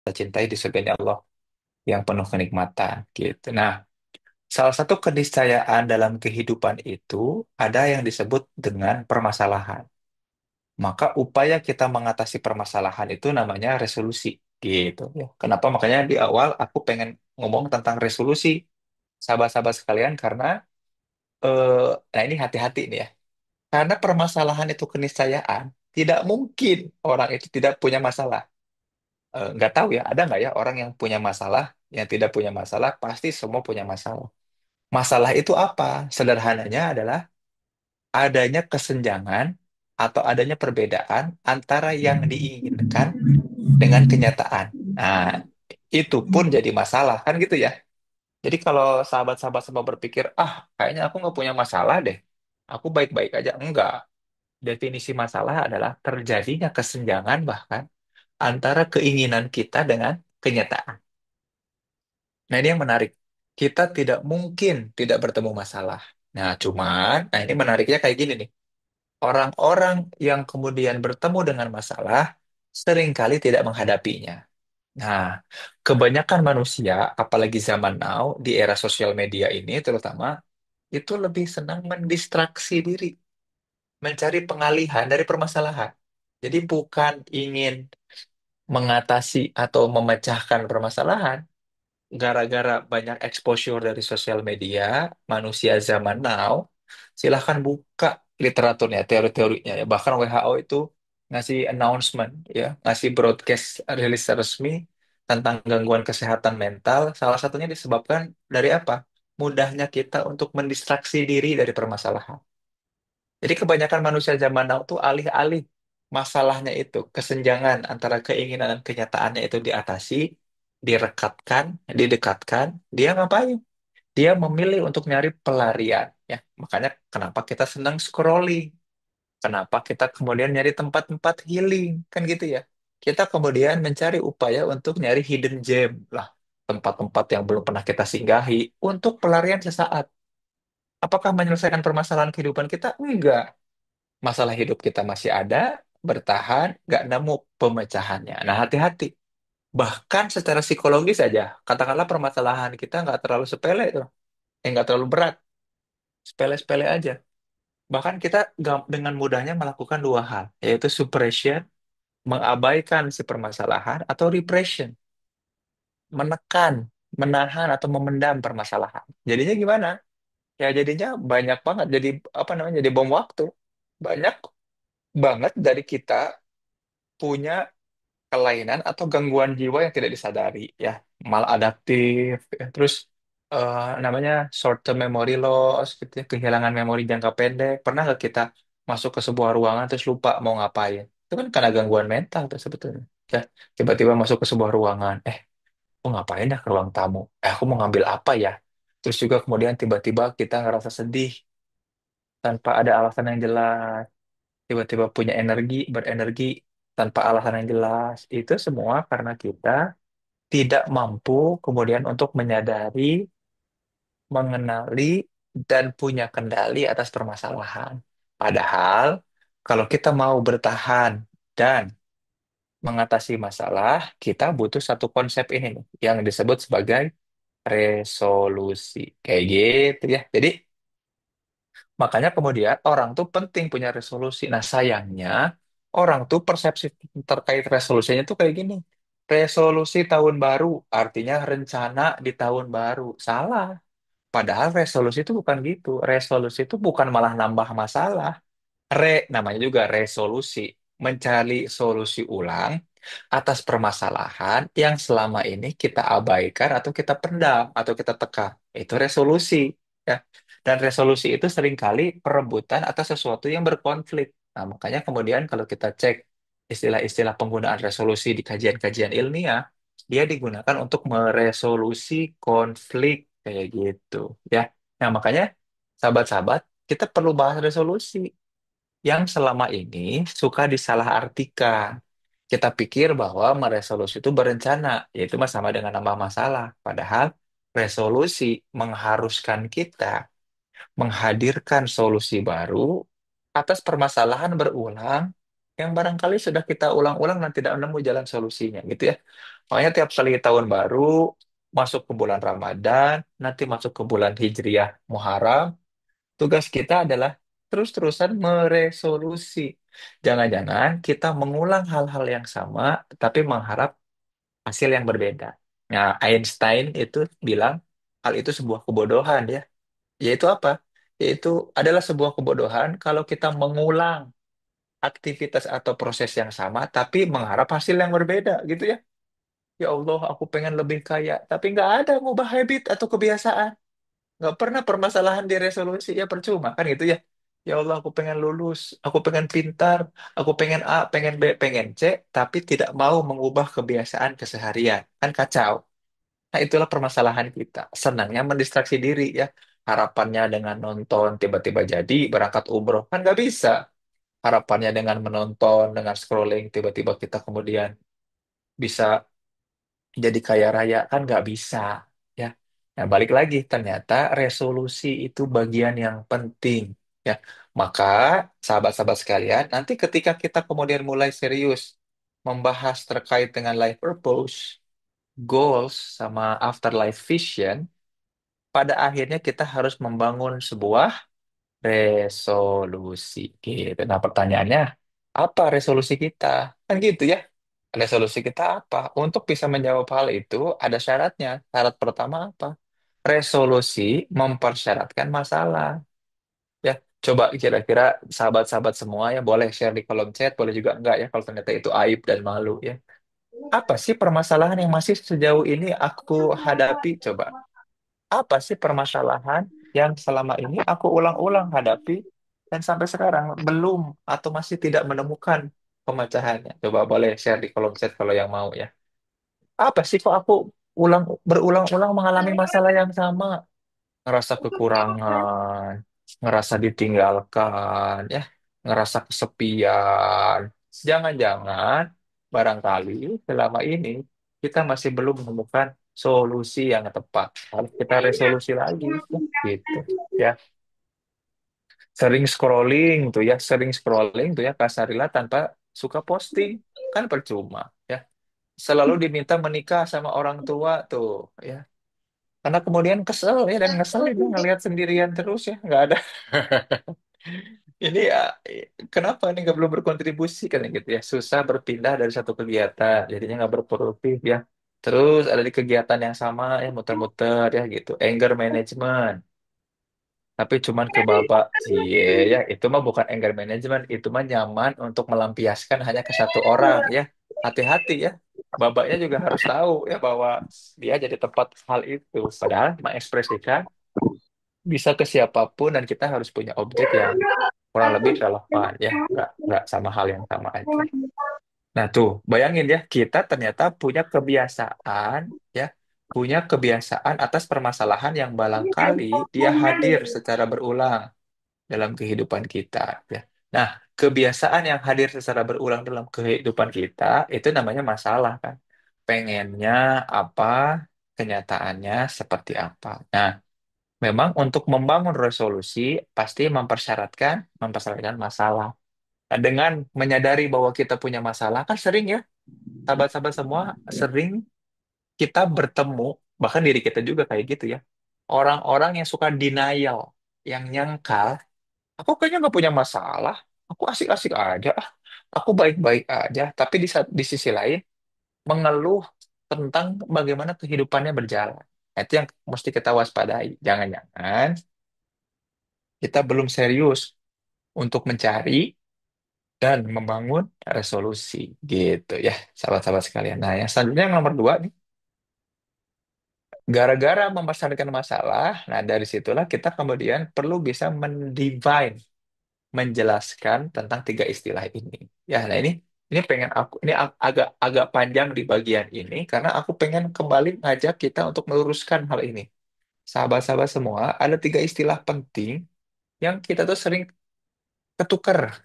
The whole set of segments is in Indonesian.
kita cintai di surganya Allah yang penuh kenikmatan gitu. Nah, salah satu keniscayaan dalam kehidupan itu ada yang disebut dengan permasalahan. Maka upaya kita mengatasi permasalahan itu namanya resolusi gitu ya. Kenapa? Makanya di awal aku pengen ngomong tentang resolusi sahabat-sahabat sekalian karena nah ini hati-hati nih ya. Karena permasalahan itu keniscayaan, tidak mungkin orang itu tidak punya masalah. Nggak tahu ya, ada nggak ya orang yang punya masalah, yang tidak punya masalah, pasti semua punya masalah. Masalah itu apa? Sederhananya adalah adanya kesenjangan atau adanya perbedaan antara yang diinginkan dengan kenyataan. Nah, itu pun jadi masalah, kan gitu ya. Jadi kalau sahabat-sahabat semua berpikir, ah, kayaknya aku nggak punya masalah deh. Aku baik-baik aja. Enggak. Definisi masalah adalah terjadinya kesenjangan bahkan antara keinginan kita dengan kenyataan. Nah, ini yang menarik. Kita tidak mungkin tidak bertemu masalah. Nah, cuman, nah ini menariknya kayak gini nih. Orang-orang yang kemudian bertemu dengan masalah seringkali tidak menghadapinya. Nah, kebanyakan manusia, apalagi zaman now, di era sosial media ini terutama, itu lebih senang mendistraksi diri, mencari pengalihan dari permasalahan. Jadi bukan ingin mengatasi atau memecahkan permasalahan, gara-gara banyak exposure dari sosial media, manusia zaman now, silahkan buka literaturnya, teori-teorinya ya. Bahkan WHO itu ngasih announcement ya, ngasih broadcast rilis resmi tentang gangguan kesehatan mental. Salah satunya disebabkan dari apa? Mudahnya kita untuk mendistraksi diri dari permasalahan. Jadi kebanyakan manusia zaman now tuh alih-alih masalahnya itu, kesenjangan antara keinginan dan kenyataannya itu diatasi, direkatkan, didekatkan, dia ngapain? Dia memilih untuk nyari pelarian. Ya, makanya kenapa kita senang scrolling, kenapa kita kemudian nyari tempat-tempat healing, kan gitu ya. Kita kemudian mencari upaya untuk nyari hidden gem lah, tempat-tempat yang belum pernah kita singgahi untuk pelarian sesaat. Apakah menyelesaikan permasalahan kehidupan kita? Enggak. Masalah hidup kita masih ada, bertahan, nggak nemu pemecahannya. Nah, hati-hati. Bahkan secara psikologis saja, katakanlah permasalahan kita nggak terlalu sepele itu, nggak terlalu berat, sepele-sepele aja. Bahkan kita dengan mudahnya melakukan dua hal, yaitu suppression, mengabaikan si permasalahan, atau repression, menekan, menahan atau memendam permasalahan. Jadinya gimana? Ya jadinya banyak banget, jadi apa namanya, jadi bom waktu. Banyak banget dari kita punya kelainan atau gangguan jiwa yang tidak disadari ya, maladaptif ya. Terus namanya short term memory loss gitu ya, kehilangan memori jangka pendek. Pernah nggak kita masuk ke sebuah ruangan terus lupa mau ngapain? Itu kan karena gangguan mental tuh sebetulnya ya. Tiba-tiba masuk ke sebuah ruangan, aku ngapain dah ke ruang tamu, aku mau ngambil apa ya. Terus juga kemudian tiba-tiba kita ngerasa sedih tanpa ada alasan yang jelas, tiba-tiba punya energi, berenergi tanpa alasan yang jelas. Itu semua karena kita tidak mampu kemudian untuk menyadari, mengenali, dan punya kendali atas permasalahan. Padahal, kalau kita mau bertahan dan mengatasi masalah, kita butuh satu konsep ini nih, yang disebut sebagai resolusi. Kayak gitu ya. Jadi, makanya kemudian orang tuh penting punya resolusi. Nah, sayangnya orang tuh persepsi terkait resolusinya tuh kayak gini. Resolusi tahun baru artinya rencana di tahun baru. Salah. Padahal resolusi itu bukan gitu. Resolusi itu bukan malah nambah masalah. Namanya juga resolusi. Mencari solusi ulang atas permasalahan yang selama ini kita abaikan atau kita pendam atau kita tekan. Itu resolusi. Ya. Dan resolusi itu seringkali perebutan atas sesuatu yang berkonflik. Nah, makanya kemudian kalau kita cek istilah-istilah penggunaan resolusi di kajian-kajian ilmiah, dia digunakan untuk meresolusi konflik kayak gitu. Ya. Nah, makanya sahabat-sahabat, kita perlu bahas resolusi yang selama ini suka disalahartikan. Kita pikir bahwa meresolusi itu berencana, yaitu mah sama dengan nambah masalah. Padahal resolusi mengharuskan kita menghadirkan solusi baru atas permasalahan berulang yang barangkali sudah kita ulang-ulang dan tidak menemu jalan solusinya, gitu ya. Makanya tiap kali tahun baru, masuk ke bulan Ramadan, nanti masuk ke bulan Hijriah Muharram, tugas kita adalah terus-terusan meresolusi. Jangan-jangan kita mengulang hal-hal yang sama, tapi mengharap hasil yang berbeda. Nah, Einstein itu bilang hal itu sebuah kebodohan ya. Yaitu apa? Yaitu adalah sebuah kebodohan kalau kita mengulang aktivitas atau proses yang sama, tapi mengharap hasil yang berbeda gitu ya. Ya Allah, aku pengen lebih kaya, tapi nggak ada ngubah habit atau kebiasaan. Nggak pernah permasalahan di resolusi, ya percuma kan gitu ya. Ya Allah, aku pengen lulus, aku pengen pintar, aku pengen A, pengen B, pengen C, tapi tidak mau mengubah kebiasaan keseharian. Kan kacau. Nah, itulah permasalahan kita. Senangnya mendistraksi diri ya. Harapannya dengan nonton tiba-tiba jadi berangkat umroh. Kan nggak bisa. Harapannya dengan menonton, dengan scrolling, tiba-tiba kita kemudian bisa jadi kaya raya. Kan nggak bisa. Ya. Nah, balik lagi. Ternyata resolusi itu bagian yang penting. Ya. Maka, sahabat-sahabat sekalian, nanti ketika kita kemudian mulai serius membahas terkait dengan life purpose, goals, sama afterlife vision, pada akhirnya kita harus membangun sebuah resolusi gitu. Nah, pertanyaannya, apa resolusi kita? Kan gitu ya. Resolusi kita apa? Untuk bisa menjawab hal itu, ada syaratnya. Syarat pertama apa? Resolusi mempersyaratkan masalah. Ya, coba kira-kira sahabat-sahabat semua ya boleh share di kolom chat, boleh juga enggak ya kalau ternyata itu aib dan malu ya. Apa sih permasalahan yang masih sejauh ini aku hadapi? Coba. Apa sih permasalahan yang selama ini aku ulang-ulang hadapi dan sampai sekarang belum atau masih tidak menemukan pemecahannya? Coba boleh share di kolom chat kalau yang mau ya. Apa sih kok aku berulang-ulang mengalami masalah yang sama? Ngerasa kekurangan, ngerasa ditinggalkan, ya, ngerasa kesepian. Jangan-jangan barangkali selama ini kita masih belum menemukan solusi yang tepat. Harus kita resolusi lagi, ya, gitu. Ya, sering scrolling tuh ya kasarilah tanpa suka posting, kan percuma, ya. Selalu diminta menikah sama orang tua tuh, ya. Karena kemudian kesel ya dan ngeselin ya ngelihat sendirian terus ya nggak ada. Ini ya kenapa ini nggak belum berkontribusi kan gitu ya susah berpindah dari satu kegiatan jadinya nggak berproduktif ya. Terus ada di kegiatan yang sama ya muter-muter ya gitu. Anger management tapi cuman ke babak cie ya itu mah bukan anger management itu mah nyaman untuk melampiaskan hanya ke satu orang ya. Hati-hati ya. Babaknya juga harus tahu ya bahwa dia jadi tempat hal itu. Padahal mengekspresikan bisa ke siapapun dan kita harus punya objek yang kurang lebih relevan ya nggak sama hal yang sama aja. Nah tuh bayangin ya kita ternyata punya kebiasaan atas permasalahan yang barangkali dia hadir secara berulang dalam kehidupan kita ya. Nah, kebiasaan yang hadir secara berulang dalam kehidupan kita itu namanya masalah kan. Pengennya apa, kenyataannya seperti apa. Nah, memang untuk membangun resolusi pasti mempersyaratkan masalah. Nah, dengan menyadari bahwa kita punya masalah kan sering ya, sahabat-sahabat semua sering kita bertemu bahkan diri kita juga kayak gitu ya. Orang-orang yang suka denial, yang nyangkal, aku kayaknya nggak punya masalah, aku asik-asik aja, aku baik-baik aja. Tapi di sisi lain mengeluh tentang bagaimana kehidupannya berjalan. Nah, itu yang mesti kita waspadai. Jangan-jangan kita belum serius untuk mencari dan membangun resolusi gitu ya sahabat-sahabat sekalian. Nah yang selanjutnya yang nomor dua nih, gara-gara membesarkan masalah, nah dari situlah kita kemudian perlu bisa mendefine, menjelaskan tentang tiga istilah ini. Ya, nah ini pengen aku ini agak agak panjang di bagian ini karena aku pengen kembali ngajak kita untuk meluruskan hal ini. Sahabat-sahabat semua, ada tiga istilah penting yang kita tuh sering ketukar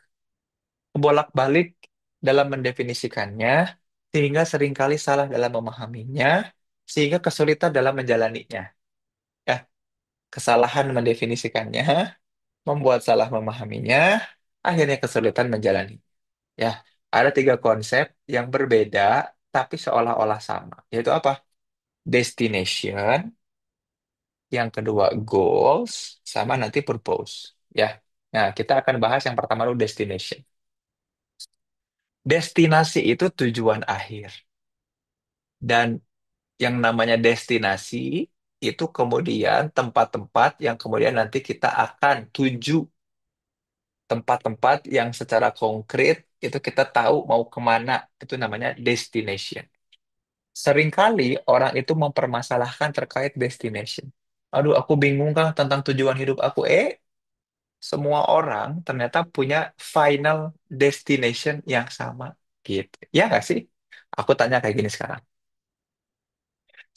bolak-balik dalam mendefinisikannya, sehingga seringkali salah dalam memahaminya, sehingga kesulitan dalam menjalaninya. Ya, kesalahan mendefinisikannya, membuat salah memahaminya, akhirnya kesulitan menjalani. Ya, ada tiga konsep yang berbeda, tapi seolah-olah sama. Yaitu apa? Destination, yang kedua goals, sama nanti purpose. Ya. Nah, kita akan bahas yang pertama dulu destination. Destinasi itu tujuan akhir. Dan yang namanya destinasi itu kemudian tempat-tempat yang kemudian nanti kita akan tuju, tempat-tempat yang secara konkret itu kita tahu mau kemana, itu namanya destination. Seringkali orang itu mempermasalahkan terkait destination. Aduh, aku bingung Kang tentang tujuan hidup aku. Semua orang ternyata punya final destination yang sama gitu. Ya nggak sih? Aku tanya kayak gini sekarang.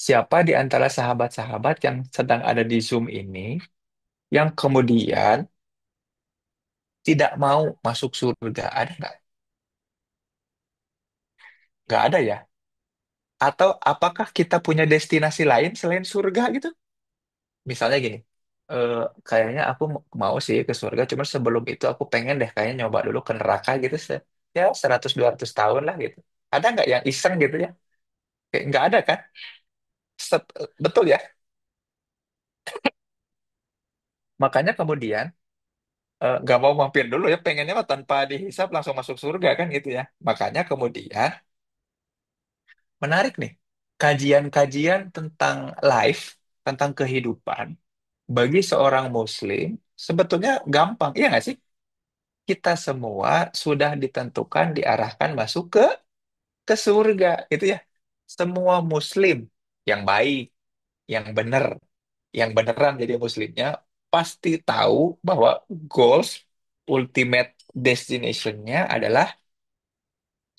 Siapa di antara sahabat-sahabat yang sedang ada di Zoom ini yang kemudian tidak mau masuk surga? Ada nggak? Nggak ada ya? Atau apakah kita punya destinasi lain selain surga gitu? Misalnya gini, eh, kayaknya aku mau sih ke surga, cuma sebelum itu aku pengen deh kayaknya nyoba dulu ke neraka gitu, ya 100-200 tahun lah gitu. Ada nggak yang iseng gitu ya? Kayak nggak ada kan? Betul ya? Makanya kemudian nggak mau mampir dulu ya, pengennya mah tanpa dihisap langsung masuk surga kan gitu ya. Makanya kemudian menarik nih, kajian-kajian tentang life, tentang kehidupan, bagi seorang Muslim sebetulnya gampang, iya nggak sih? Kita semua sudah ditentukan diarahkan masuk ke surga, gitu ya. Semua Muslim yang baik, yang benar, yang beneran jadi Muslimnya pasti tahu bahwa goals ultimate destination-nya adalah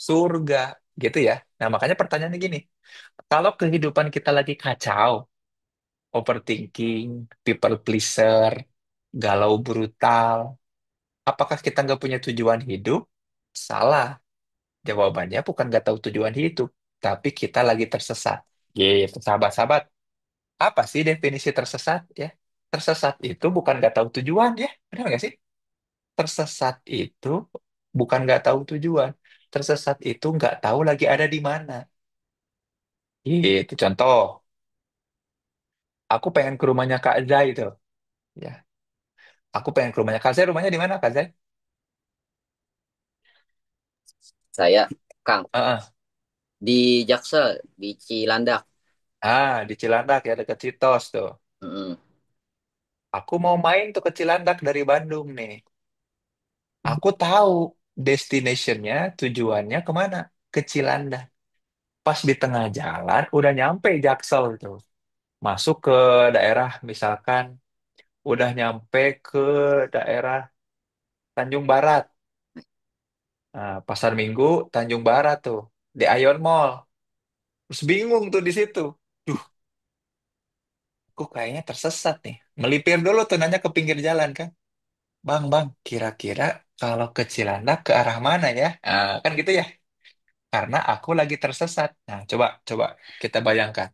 surga, gitu ya. Nah, makanya pertanyaannya gini, kalau kehidupan kita lagi kacau, overthinking, people pleaser, galau brutal, apakah kita nggak punya tujuan hidup? Salah. Jawabannya bukan nggak tahu tujuan hidup, tapi kita lagi tersesat. Gitu, sahabat-sahabat. Apa sih definisi tersesat ya? Tersesat itu bukan nggak tahu tujuan ya, benar nggak sih? Tersesat itu bukan nggak tahu tujuan. Tersesat itu nggak tahu lagi ada di mana. Gitu, contoh. Aku pengen ke rumahnya Kak Zai itu. Ya, aku pengen ke rumahnya Kak Zai. Rumahnya di mana Kak Zai? Saya, Kang, Heeh. di Jaksel, di Cilandak. Di Cilandak ya, dekat Citos tuh. Mm-mm. Aku mau main tuh ke Cilandak dari Bandung nih. Aku tahu destinationnya, tujuannya kemana? Ke Cilandak. Pas di tengah jalan, udah nyampe Jaksel tuh. Masuk ke daerah, misalkan, udah nyampe ke daerah Tanjung Barat. Nah, Pasar Minggu, Tanjung Barat tuh. Di Ion Mall. Terus bingung tuh di situ. Duh, kok kayaknya tersesat nih. Melipir dulu tuh nanya ke pinggir jalan kan. Bang, kira-kira kalau ke Cilandak ke arah mana ya? Kan gitu ya. Karena aku lagi tersesat. Nah, coba coba kita bayangkan.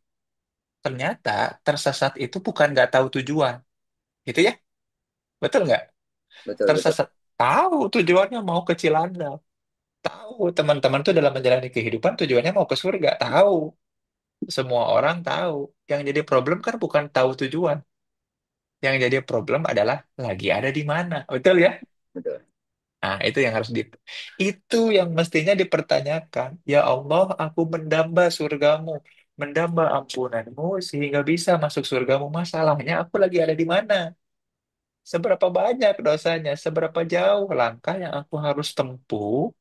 Ternyata tersesat itu bukan nggak tahu tujuan, gitu ya? Betul nggak? Betul, betul, Tersesat tahu tujuannya mau ke Cilandak. Tahu teman-teman tuh dalam menjalani kehidupan tujuannya mau ke surga. Tahu. Semua orang tahu. Yang jadi problem kan bukan tahu tujuan. Yang jadi problem adalah lagi ada di mana. Betul ya? betul, Nah, itu yang itu yang mestinya dipertanyakan. Ya Allah, aku mendamba surgamu, mendamba ampunanmu sehingga bisa masuk surgamu. Masalahnya aku lagi ada di mana? Seberapa banyak dosanya? Seberapa jauh langkah yang aku harus tempuh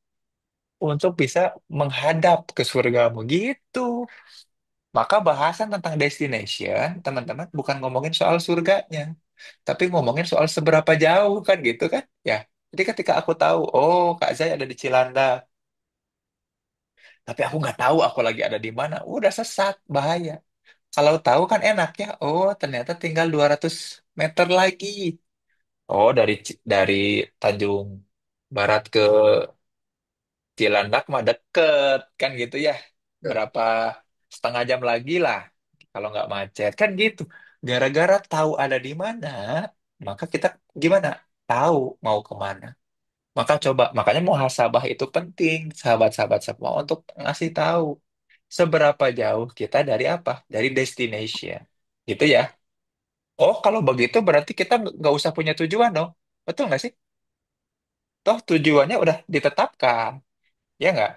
untuk bisa menghadap ke surgamu? Gitu. Maka bahasan tentang destination, teman-teman, bukan ngomongin soal surganya, tapi ngomongin soal seberapa jauh kan gitu kan? Ya. Jadi ketika aku tahu, oh Kak Zai ada di Cilandak, tapi aku nggak tahu aku lagi ada di mana, udah sesat, bahaya. Kalau tahu kan enak ya, oh ternyata tinggal 200 meter lagi. Oh dari Tanjung Barat ke Cilandak mah deket kan gitu ya. betul, Berapa setengah jam lagi lah kalau nggak macet kan gitu. Gara-gara tahu ada di mana, maka kita gimana? Tahu mau kemana. Maka coba, makanya muhasabah itu penting, sahabat-sahabat semua untuk ngasih tahu. seberapa jauh kita dari apa? Dari destination. Gitu ya. Oh, kalau begitu berarti kita nggak usah punya tujuan dong. Betul nggak sih? Toh tujuannya udah ditetapkan. Ya nggak?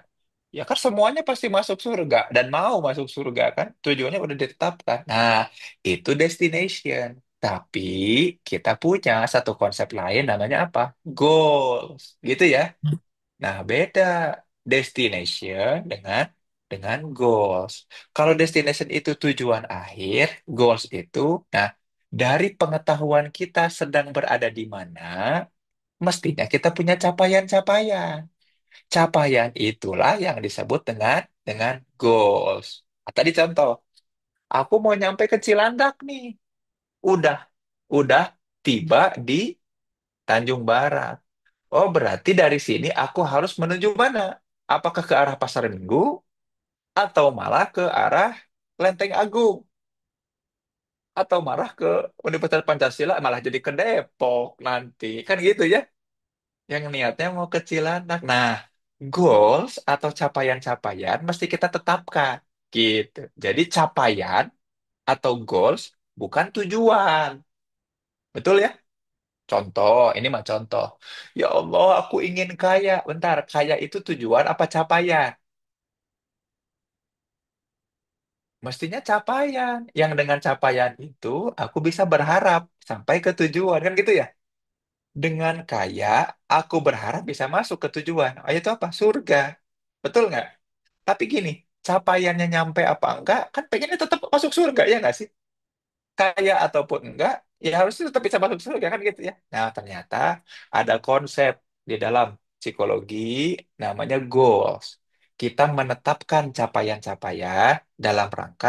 Ya kan semuanya pasti masuk surga dan mau masuk surga kan? Tujuannya udah ditetapkan. Nah, itu destination. Tapi kita punya satu konsep lain namanya apa? Goals. Gitu ya. Nah, beda destination dengan goals. Kalau destination itu tujuan akhir, goals itu, nah, dari pengetahuan kita sedang berada di mana, mestinya kita punya capaian-capaian. Capaian itulah yang disebut dengan goals. Nah, tadi contoh, aku mau nyampe ke Cilandak nih. Udah, udah tiba di Tanjung Barat. Oh, berarti dari sini aku harus menuju mana? Apakah ke arah Pasar Minggu atau malah ke arah Lenteng Agung atau malah ke Universitas Pancasila malah jadi ke Depok nanti. Kan gitu ya. Yang niatnya mau ke Cilandak. Nah, goals atau capaian-capaian mesti kita tetapkan gitu. Jadi capaian atau goals bukan tujuan. Betul ya? Contoh, ini mah contoh. Ya Allah, aku ingin kaya. Bentar, kaya itu tujuan apa capaian? Mestinya capaian. Yang dengan capaian itu aku bisa berharap sampai ke tujuan. Kan gitu ya? Dengan kaya, aku berharap bisa masuk ke tujuan. Oh, itu apa? Surga. Betul nggak? Tapi gini, capaiannya nyampe apa enggak, kan pengennya tetap masuk surga, ya nggak sih? Kaya ataupun enggak, ya harusnya tetap bisa masuk surga, kan gitu ya. Nah, ternyata ada konsep di dalam psikologi namanya goals. Kita menetapkan capaian-capaian dalam rangka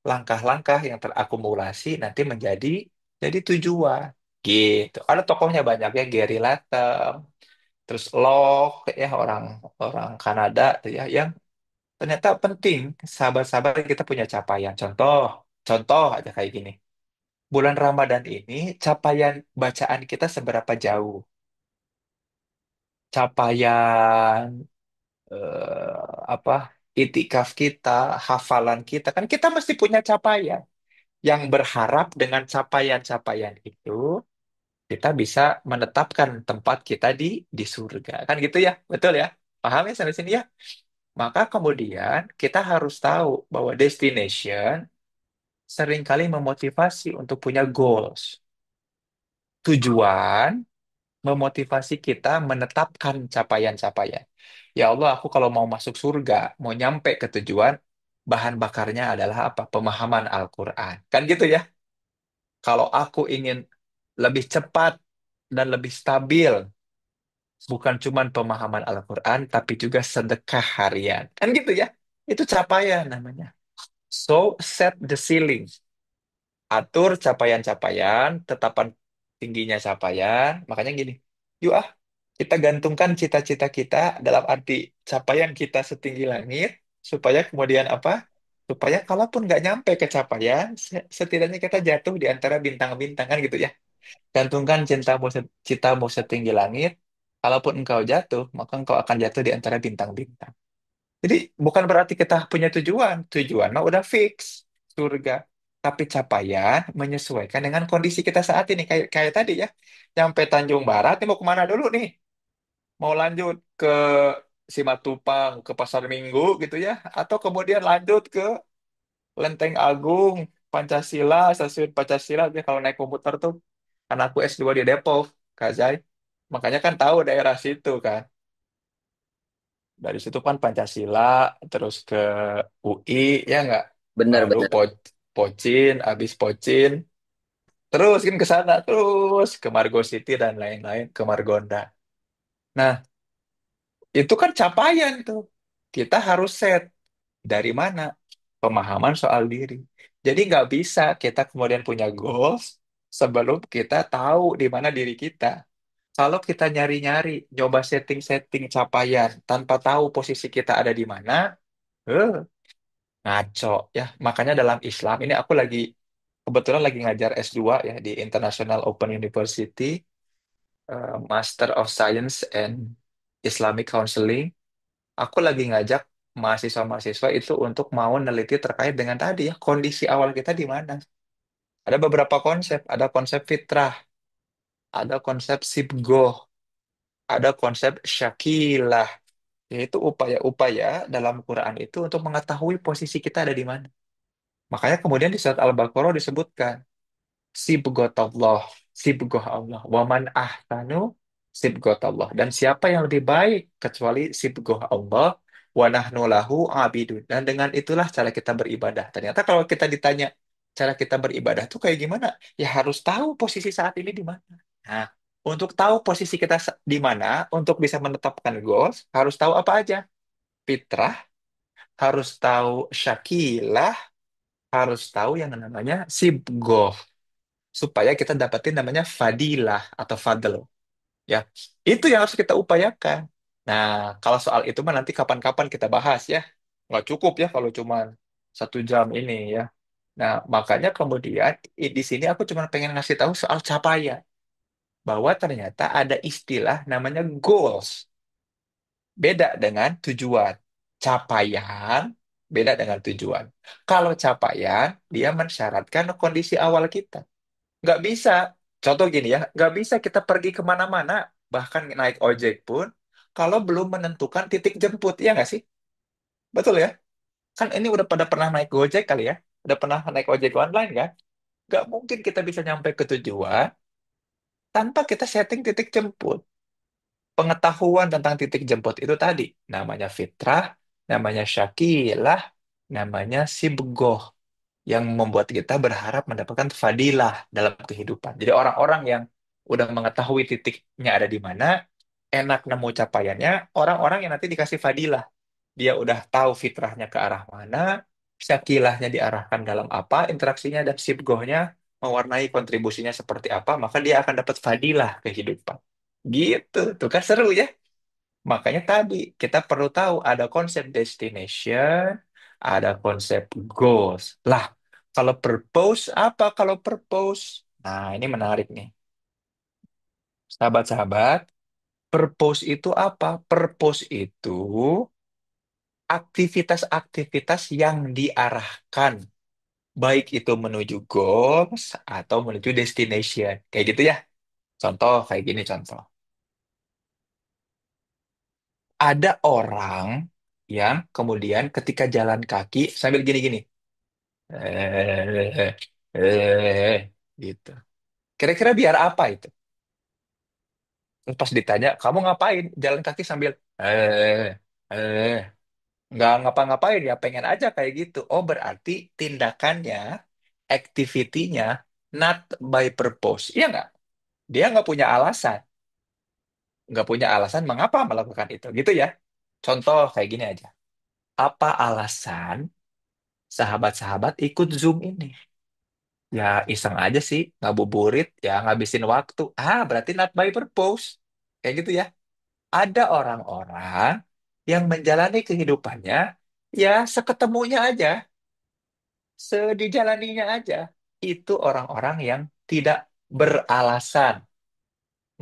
langkah-langkah yang terakumulasi nanti jadi tujuan. Gitu. Ada tokohnya banyak ya, Gary Latham, terus Locke ya orang orang Kanada tuh ya yang ternyata penting sahabat-sahabat kita punya capaian. Contoh, contoh aja kayak gini. Bulan Ramadan ini capaian bacaan kita seberapa jauh? Capaian apa? Itikaf kita, hafalan kita kan kita mesti punya capaian. Yang berharap dengan capaian-capaian itu kita bisa menetapkan tempat kita di surga. Kan gitu ya? Betul ya? Paham ya sampai sini ya? Maka kemudian kita harus tahu bahwa destination seringkali memotivasi untuk punya goals. Tujuan memotivasi kita menetapkan capaian-capaian. Ya Allah, aku kalau mau masuk surga, mau nyampe ke tujuan, bahan bakarnya adalah apa? Pemahaman Al-Quran. Kan gitu ya? Kalau aku ingin lebih cepat dan lebih stabil, bukan cuma pemahaman Al-Quran, tapi juga sedekah harian. Kan gitu ya? Itu capaian namanya. So, set the ceiling. Atur capaian-capaian, tetapan tingginya capaian. Makanya gini, yuk ah, kita gantungkan cita-cita kita dalam arti capaian kita setinggi langit, supaya kemudian apa? Supaya kalaupun nggak nyampe ke capaian, setidaknya kita jatuh di antara bintang-bintang kan gitu ya. Gantungkan citamu setinggi langit, kalaupun engkau jatuh, maka engkau akan jatuh di antara bintang-bintang. Jadi bukan berarti kita punya tujuan. Tujuan mah udah fix, surga. Tapi capaian menyesuaikan dengan kondisi kita saat ini. Kayak kayak tadi ya, nyampe Tanjung Barat, ini mau kemana dulu nih? Mau lanjut ke Simatupang, ke Pasar Minggu gitu ya? Atau kemudian lanjut ke Lenteng Agung, Pancasila, Stasiun Pancasila. Ya, kalau naik komputer tuh, karena aku S2 di Depok, Kak Zai. Makanya kan tahu daerah situ kan. Dari situ kan Pancasila, terus ke UI, ya nggak? Baru Benar-benar. Pocin, habis Pocin, terus kan ke sana, terus ke Margo City dan lain-lain, ke Margonda. Nah, itu kan capaian tuh. Kita harus set dari mana? Pemahaman soal diri. Jadi nggak bisa kita kemudian punya goals sebelum kita tahu di mana diri kita. Kalau kita nyari-nyari, nyoba setting-setting capaian tanpa tahu posisi kita ada di mana, eh, ngaco ya. Makanya dalam Islam ini aku lagi kebetulan lagi ngajar S2 ya di International Open University, Master of Science and Islamic Counseling. Aku lagi ngajak mahasiswa-mahasiswa itu untuk mau neliti terkait dengan tadi ya, kondisi awal kita di mana. Ada beberapa konsep, ada konsep fitrah, ada konsep sibgoh, ada konsep syakilah, yaitu upaya-upaya dalam Quran itu untuk mengetahui posisi kita ada di mana. Makanya kemudian di surat Al-Baqarah disebutkan, sibghatallah, sibghah Allah, waman ahsanu sibghatallah. Dan siapa yang lebih baik kecuali sibghah Allah, wa nahnu lahu abidun. Dan dengan itulah cara kita beribadah. Ternyata kalau kita ditanya cara kita beribadah tuh kayak gimana? Ya harus tahu posisi saat ini di mana. Nah, untuk tahu posisi kita di mana, untuk bisa menetapkan goals, harus tahu apa aja? Fitrah, harus tahu syakilah, harus tahu yang namanya sibgoh supaya kita dapetin namanya fadilah atau fadl ya. Itu yang harus kita upayakan. Nah, kalau soal itu mah nanti kapan-kapan kita bahas ya, nggak cukup ya kalau cuma 1 jam ini ya. Nah, makanya kemudian di sini aku cuma pengen ngasih tahu soal capaian, bahwa ternyata ada istilah namanya goals, beda dengan tujuan. Capaian beda dengan tujuan. Kalau capaian dia mensyaratkan kondisi awal kita. Nggak bisa. Contoh gini ya, nggak bisa kita pergi kemana-mana, bahkan naik ojek pun, kalau belum menentukan titik jemput, ya nggak sih? Betul ya? Kan ini udah pada pernah naik Gojek kali ya? Udah pernah naik ojek online kan? Nggak mungkin kita bisa nyampe ke tujuan tanpa kita setting titik jemput. Pengetahuan tentang titik jemput itu tadi, namanya fitrah, namanya syakilah, namanya sibgoh, yang membuat kita berharap mendapatkan fadilah dalam kehidupan. Jadi orang-orang yang udah mengetahui titiknya ada di mana, enak nemu capaiannya, orang-orang yang nanti dikasih fadilah. Dia udah tahu fitrahnya ke arah mana, syakilahnya diarahkan dalam apa, interaksinya dan sibgohnya mewarnai kontribusinya seperti apa, maka dia akan dapat fadilah kehidupan. Gitu, tuh kan seru ya. Makanya tadi kita perlu tahu ada konsep destination, ada konsep goals. Lah, kalau purpose apa kalau purpose? Nah, ini menarik nih. Sahabat-sahabat, purpose itu apa? Purpose itu aktivitas-aktivitas yang diarahkan, baik itu menuju goals atau menuju destination. Kayak gitu ya. Contoh kayak gini contoh. Ada orang yang kemudian ketika jalan kaki sambil gini-gini. Eh, gitu. Kira-kira biar apa itu? Terus pas ditanya, kamu ngapain? Jalan kaki sambil eh, nggak ngapa-ngapain ya, pengen aja kayak gitu. Oh, berarti tindakannya, activity-nya not by purpose. Iya nggak? Dia nggak punya alasan mengapa melakukan itu, gitu ya. Contoh kayak gini aja. Apa alasan sahabat-sahabat ikut Zoom ini? Ya iseng aja sih, ngabuburit, ya ngabisin waktu. Ah, berarti not by purpose. Kayak gitu ya. Ada orang-orang yang menjalani kehidupannya ya seketemunya aja, sedijalaninya aja. Itu orang-orang yang tidak beralasan,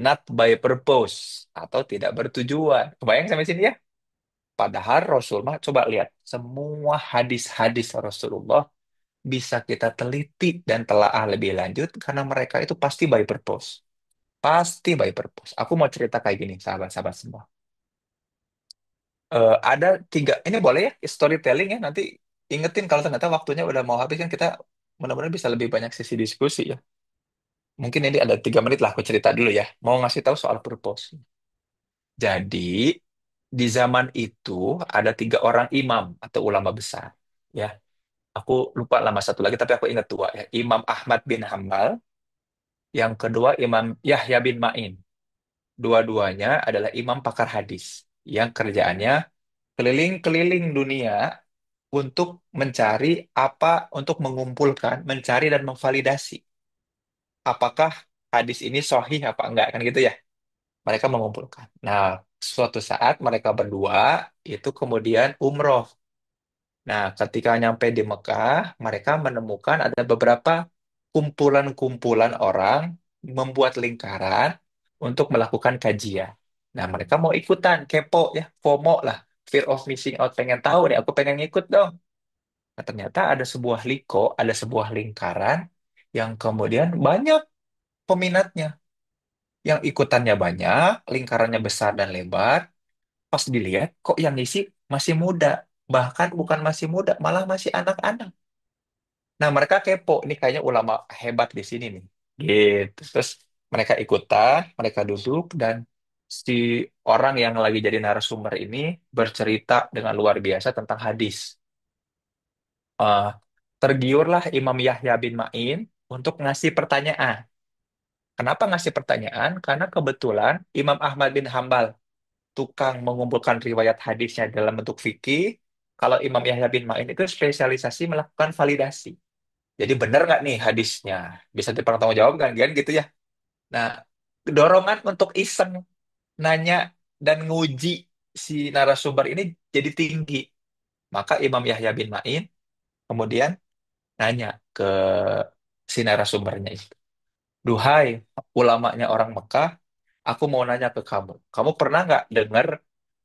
not by purpose, atau tidak bertujuan. Kebayang sampai sini ya? Padahal Rasulullah, coba lihat, semua hadis-hadis Rasulullah bisa kita teliti dan telaah lebih lanjut karena mereka itu pasti by purpose. Pasti by purpose. Aku mau cerita kayak gini, sahabat-sahabat semua. Ada 3, ini boleh ya, storytelling ya, nanti ingetin kalau ternyata waktunya udah mau habis kan kita mudah-mudahan bisa lebih banyak sesi diskusi ya. Mungkin ini ada 3 menit lah, aku cerita dulu ya. Mau ngasih tahu soal purpose. Jadi, di zaman itu ada 3 orang imam atau ulama besar. Ya, aku lupa nama satu lagi, tapi aku ingat 2 ya. Imam Ahmad bin Hambal, yang kedua Imam Yahya bin Ma'in. Dua-duanya adalah imam pakar hadis yang kerjaannya keliling-keliling dunia untuk mencari untuk mengumpulkan, mencari dan memvalidasi apakah hadis ini sahih apa enggak kan gitu ya. Mereka mengumpulkan. Nah, suatu saat mereka berdua itu kemudian umroh. Nah, ketika nyampe di Mekah, mereka menemukan ada beberapa kumpulan-kumpulan orang membuat lingkaran untuk melakukan kajian. Nah, mereka mau ikutan, kepo ya, FOMO lah. fear of missing out, pengen tahu nih, aku pengen ngikut dong. Nah, ternyata ada sebuah liko, ada sebuah lingkaran yang kemudian banyak peminatnya, yang ikutannya banyak, lingkarannya besar dan lebar. Pas dilihat, kok yang ngisi masih muda, bahkan bukan masih muda, malah masih anak-anak. Nah, mereka kepo, ini kayaknya ulama hebat di sini nih. Gitu. Terus mereka ikutan, mereka duduk, dan si orang yang lagi jadi narasumber ini bercerita dengan luar biasa tentang hadis. Eh, Tergiurlah Imam Yahya bin Ma'in untuk ngasih pertanyaan. Kenapa ngasih pertanyaan? Karena kebetulan Imam Ahmad bin Hambal, tukang mengumpulkan riwayat hadisnya dalam bentuk fikih. Kalau Imam Yahya bin Ma'in itu spesialisasi melakukan validasi. Jadi benar nggak nih hadisnya? Bisa dipertanggungjawabkan kan gitu ya. Nah, dorongan untuk iseng nanya dan nguji si narasumber ini jadi tinggi. Maka Imam Yahya bin Ma'in kemudian nanya ke si narasumbernya itu. Duhai ulamanya orang Mekah, aku mau nanya ke kamu. Kamu pernah nggak dengar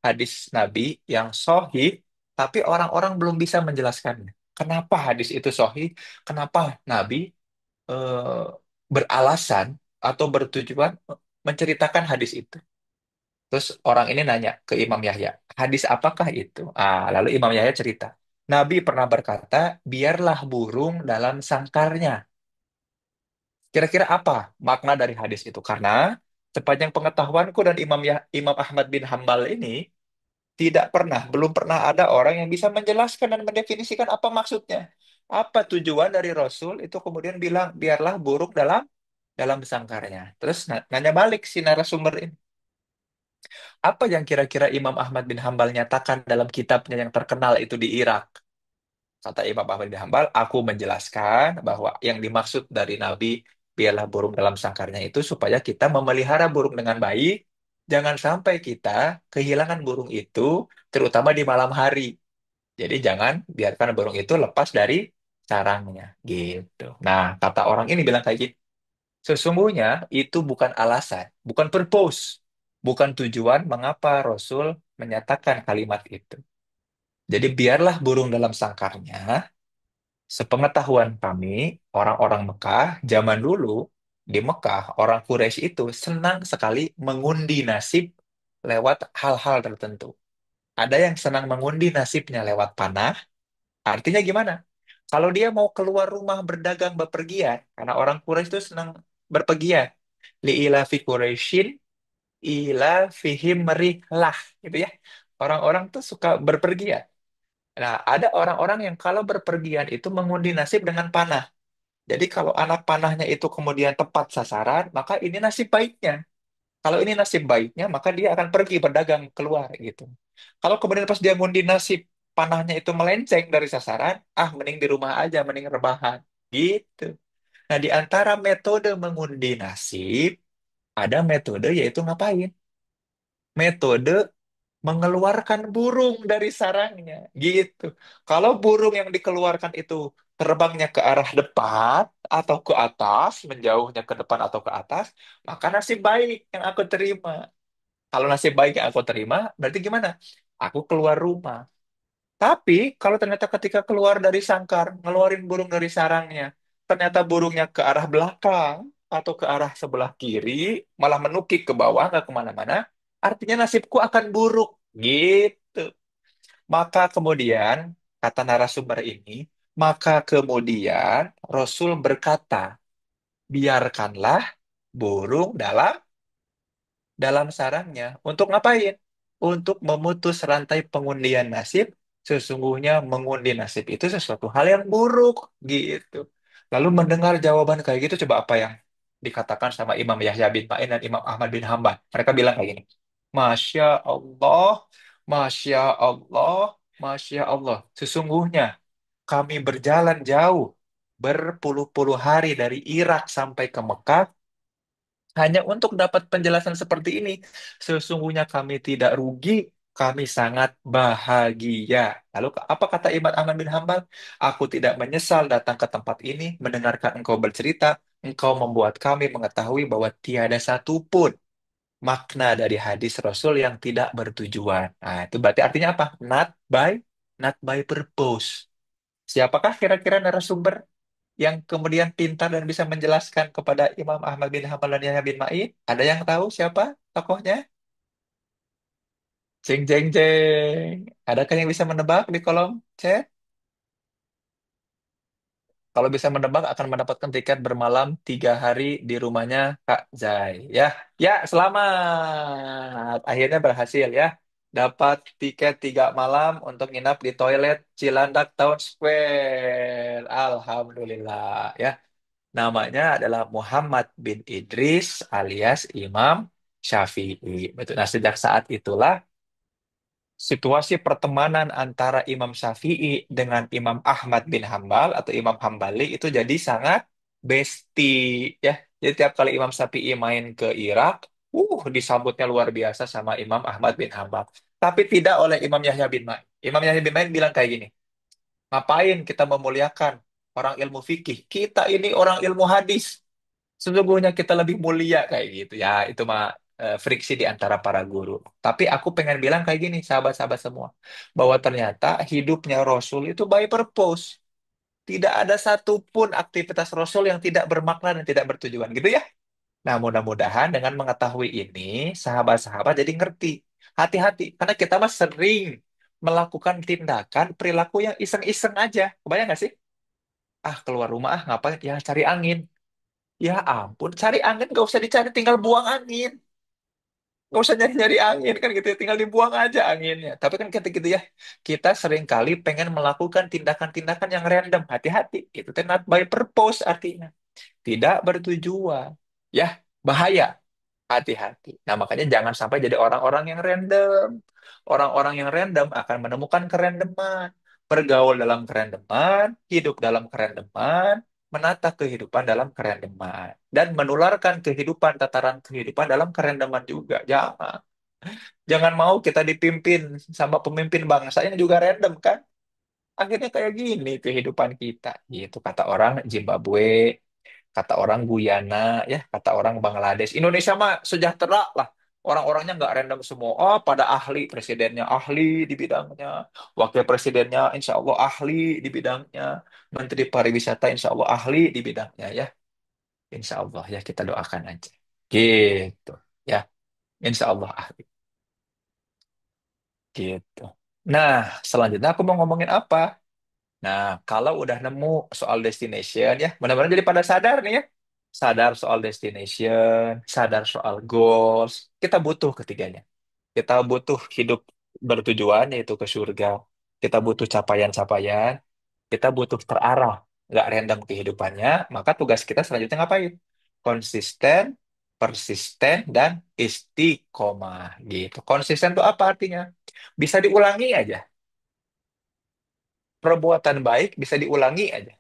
hadis Nabi yang sahih, tapi orang-orang belum bisa menjelaskannya? Kenapa hadis itu sahih? Kenapa Nabi eh, beralasan atau bertujuan menceritakan hadis itu? Terus orang ini nanya ke Imam Yahya, hadis apakah itu? Lalu Imam Yahya cerita, Nabi pernah berkata, biarlah burung dalam sangkarnya. Kira-kira apa makna dari hadis itu? Karena sepanjang pengetahuanku dan Imam Ahmad bin Hambal ini tidak pernah, belum pernah ada orang yang bisa menjelaskan dan mendefinisikan apa maksudnya. Apa tujuan dari Rasul itu kemudian bilang biarlah buruk dalam sangkarnya. Terus nanya balik si narasumber ini. Apa yang kira-kira Imam Ahmad bin Hambal nyatakan dalam kitabnya yang terkenal itu di Irak? Kata Imam Ahmad bin Hambal, aku menjelaskan bahwa yang dimaksud dari Nabi biarlah burung dalam sangkarnya itu supaya kita memelihara burung dengan baik. Jangan sampai kita kehilangan burung itu, terutama di malam hari. Jadi jangan biarkan burung itu lepas dari sarangnya. Gitu. Nah, kata orang ini bilang kayak gitu. Sesungguhnya itu bukan alasan, bukan purpose, bukan tujuan mengapa Rasul menyatakan kalimat itu. Jadi biarlah burung dalam sangkarnya. Sepengetahuan kami, orang-orang Mekah zaman dulu di Mekah, orang Quraisy itu senang sekali mengundi nasib lewat hal-hal tertentu. Ada yang senang mengundi nasibnya lewat panah. Artinya gimana? Kalau dia mau keluar rumah berdagang bepergian, karena orang Quraisy itu senang berpergian. Li'ilafi Quraisyin ila fihim rihlah, gitu ya. Orang-orang tuh suka berpergian. Nah, ada orang-orang yang kalau berpergian itu mengundi nasib dengan panah. Jadi kalau anak panahnya itu kemudian tepat sasaran, maka ini nasib baiknya. Kalau ini nasib baiknya, maka dia akan pergi berdagang keluar gitu. Kalau kemudian pas dia ngundi nasib, panahnya itu melenceng dari sasaran, mending di rumah aja, mending rebahan. Gitu. Nah, di antara metode mengundi nasib, ada metode yaitu ngapain? Metode mengeluarkan burung dari sarangnya. Gitu. Kalau burung yang dikeluarkan itu terbangnya ke arah depan atau ke atas, menjauhnya ke depan atau ke atas, maka nasib baik yang aku terima. Kalau nasib baik yang aku terima, berarti gimana? Aku keluar rumah. Tapi kalau ternyata ketika keluar dari sangkar, ngeluarin burung dari sarangnya, ternyata burungnya ke arah belakang atau ke arah sebelah kiri, malah menukik ke bawah, nggak kemana-mana, artinya nasibku akan buruk. Gitu. Maka kemudian, kata narasumber ini, maka kemudian Rasul berkata, biarkanlah burung dalam sarangnya. Untuk ngapain? Untuk memutus rantai pengundian nasib. Sesungguhnya mengundi nasib itu sesuatu hal yang buruk, gitu. Lalu mendengar jawaban kayak gitu, coba apa yang dikatakan sama Imam Yahya bin Ma'in dan Imam Ahmad bin Hambal. Mereka bilang kayak gini, Masya Allah, Masya Allah, Masya Allah. Sesungguhnya kami berjalan jauh, berpuluh-puluh hari dari Irak sampai ke Mekah, hanya untuk dapat penjelasan seperti ini. Sesungguhnya kami tidak rugi, kami sangat bahagia. Lalu apa kata Imam Ahmad bin Hambal? Aku tidak menyesal datang ke tempat ini, mendengarkan engkau bercerita, engkau membuat kami mengetahui bahwa tiada satupun makna dari hadis Rasul yang tidak bertujuan. Nah, itu berarti artinya apa? Not by purpose. Siapakah kira-kira narasumber yang kemudian pintar dan bisa menjelaskan kepada Imam Ahmad bin Hanbal dan Yahya bin Ma'in? Ada yang tahu siapa tokohnya? Jeng jeng jeng. Adakah yang bisa menebak di kolom chat? Kalau bisa menebak akan mendapatkan tiket bermalam 3 hari di rumahnya Kak Zai. Ya, ya selamat. Akhirnya berhasil ya. Dapat tiket 3 malam untuk nginap di toilet Cilandak Town Square. Alhamdulillah ya. Namanya adalah Muhammad bin Idris alias Imam Syafi'i. Betul. Nah, sejak saat itulah situasi pertemanan antara Imam Syafi'i dengan Imam Ahmad bin Hambal atau Imam Hambali itu jadi sangat besti ya. Jadi tiap kali Imam Syafi'i main ke Irak, disambutnya luar biasa sama Imam Ahmad bin Hambal. Tapi tidak oleh Imam Yahya bin Ma'in. Imam Yahya bin Ma'in bilang kayak gini, ngapain kita memuliakan orang ilmu fikih? Kita ini orang ilmu hadis. Sesungguhnya kita lebih mulia kayak gitu ya. Itu mah friksi di antara para guru. Tapi aku pengen bilang kayak gini, sahabat-sahabat semua, bahwa ternyata hidupnya Rasul itu by purpose. Tidak ada satupun aktivitas Rasul yang tidak bermakna dan tidak bertujuan gitu ya. Nah, mudah-mudahan dengan mengetahui ini, sahabat-sahabat jadi ngerti. Hati-hati, karena kita mah sering melakukan tindakan perilaku yang iseng-iseng aja. Kebayang nggak sih? Ah, keluar rumah, ngapain? Ya, cari angin. Ya ampun, cari angin gak usah dicari, tinggal buang angin. Gak usah nyari-nyari angin kan gitu ya, tinggal dibuang aja anginnya. Tapi kan kita gitu ya, kita seringkali pengen melakukan tindakan-tindakan yang random. Hati-hati, itu tuh not by purpose artinya. Tidak bertujuan. Ya, bahaya. Hati-hati. Nah, makanya jangan sampai jadi orang-orang yang random. Orang-orang yang random akan menemukan kerandoman. Bergaul dalam kerandoman, hidup dalam kerandoman, menata kehidupan dalam kerandoman. Dan menularkan kehidupan, tataran kehidupan dalam kerandoman juga. Jangan. Jangan mau kita dipimpin sama pemimpin bangsa yang juga random kan. Akhirnya kayak gini kehidupan kita. Gitu kata orang Zimbabwe, kata orang Guyana, ya, kata orang Bangladesh. Indonesia mah sejahtera lah. Orang-orangnya nggak random semua. Oh, pada ahli, presidennya ahli di bidangnya, wakil presidennya insya Allah ahli di bidangnya, menteri pariwisata insya Allah ahli di bidangnya ya. Insya Allah ya kita doakan aja. Gitu ya, insya Allah ahli. Gitu. Nah, selanjutnya aku mau ngomongin apa? Nah, kalau udah nemu soal destination ya, benar-benar jadi pada sadar nih ya. Sadar soal destination, sadar soal goals. Kita butuh ketiganya. Kita butuh hidup bertujuan yaitu ke surga. Kita butuh capaian-capaian. Kita butuh terarah, nggak random kehidupannya. Maka tugas kita selanjutnya ngapain? Konsisten, persisten, dan istiqomah gitu. Konsisten itu apa artinya? Bisa diulangi aja. Perbuatan baik bisa diulangi aja.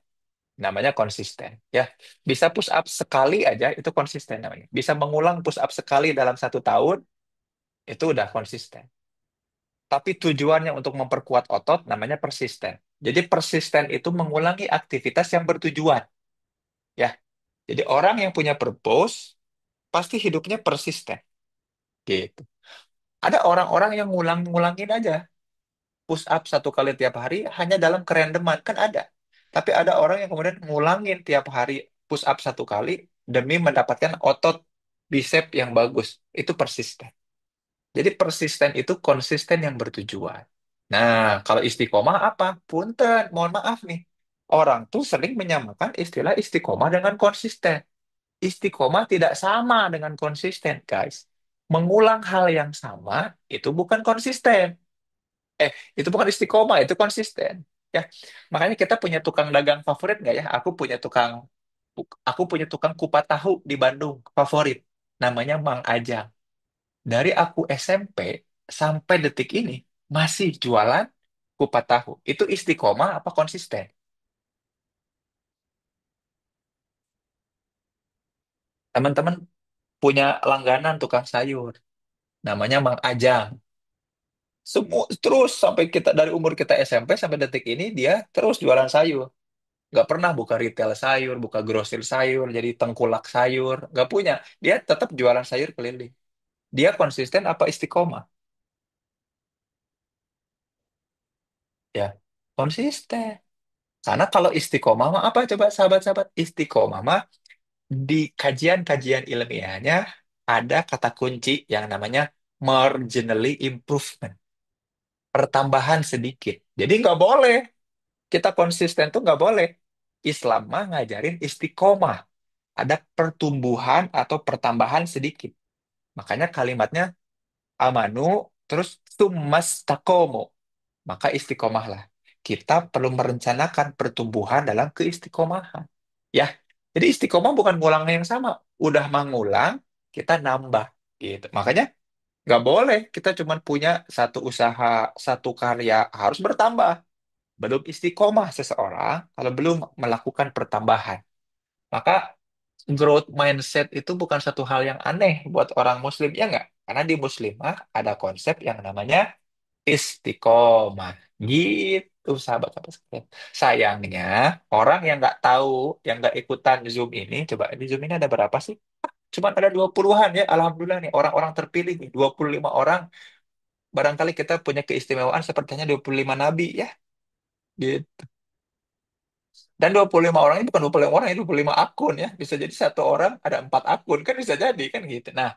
Namanya konsisten ya. Bisa push up sekali aja itu konsisten namanya. Bisa mengulang push up sekali dalam 1 tahun itu udah konsisten. Tapi tujuannya untuk memperkuat otot namanya persisten. Jadi persisten itu mengulangi aktivitas yang bertujuan ya. Jadi orang yang punya purpose pasti hidupnya persisten gitu. Ada orang-orang yang ngulang-ngulangin aja push up 1 kali tiap hari hanya dalam kerandoman kan ada. Tapi ada orang yang kemudian ngulangin tiap hari push up 1 kali demi mendapatkan otot bicep yang bagus. Itu persisten. Jadi persisten itu konsisten yang bertujuan. Nah, kalau istiqomah apa? Punten, mohon maaf nih. Orang tuh sering menyamakan istilah istiqomah dengan konsisten. Istiqomah tidak sama dengan konsisten, guys. Mengulang hal yang sama itu bukan konsisten. Itu bukan istiqomah, itu konsisten. Ya, makanya kita punya tukang dagang favorit nggak ya? Aku punya tukang kupat tahu di Bandung favorit. Namanya Mang Ajang. Dari aku SMP sampai detik ini masih jualan kupat tahu. Itu istiqomah apa konsisten? Teman-teman punya langganan tukang sayur. Namanya Mang Ajang. Semua terus sampai kita dari umur kita SMP sampai detik ini dia terus jualan sayur. Nggak pernah buka retail sayur, buka grosir sayur, jadi tengkulak sayur. Nggak punya. Dia tetap jualan sayur keliling. Dia konsisten apa istiqomah? Ya, konsisten. Karena kalau istiqomah mah apa coba sahabat-sahabat? Istiqomah mah di kajian-kajian ilmiahnya ada kata kunci yang namanya marginally improvement, pertambahan sedikit. Jadi nggak boleh kita konsisten tuh nggak boleh. Islam mah ngajarin istiqomah, ada pertumbuhan atau pertambahan sedikit. Makanya kalimatnya amanu terus tsummastakomo, maka istiqomahlah. Kita perlu merencanakan pertumbuhan dalam keistiqomahan. Ya, jadi istiqomah bukan ngulang yang sama. Udah mengulang, kita nambah. Gitu. Makanya nggak boleh kita cuma punya satu usaha, satu karya, harus bertambah. Belum istiqomah seseorang kalau belum melakukan pertambahan. Maka growth mindset itu bukan satu hal yang aneh buat orang Muslim, ya nggak? Karena di Muslimah ada konsep yang namanya istiqomah. Gitu, sahabat-sahabat sekalian. Sayangnya, orang yang nggak tahu, yang nggak ikutan Zoom ini, coba di Zoom ini ada berapa sih? Cuma ada 20-an ya, Alhamdulillah nih. Orang-orang terpilih nih, 25 orang. Barangkali kita punya keistimewaan sepertinya 25 nabi ya. Gitu. Dan 25 orang ini bukan 25 orang, ini 25 akun ya. Bisa jadi satu orang ada 4 akun, kan bisa jadi kan gitu. Nah,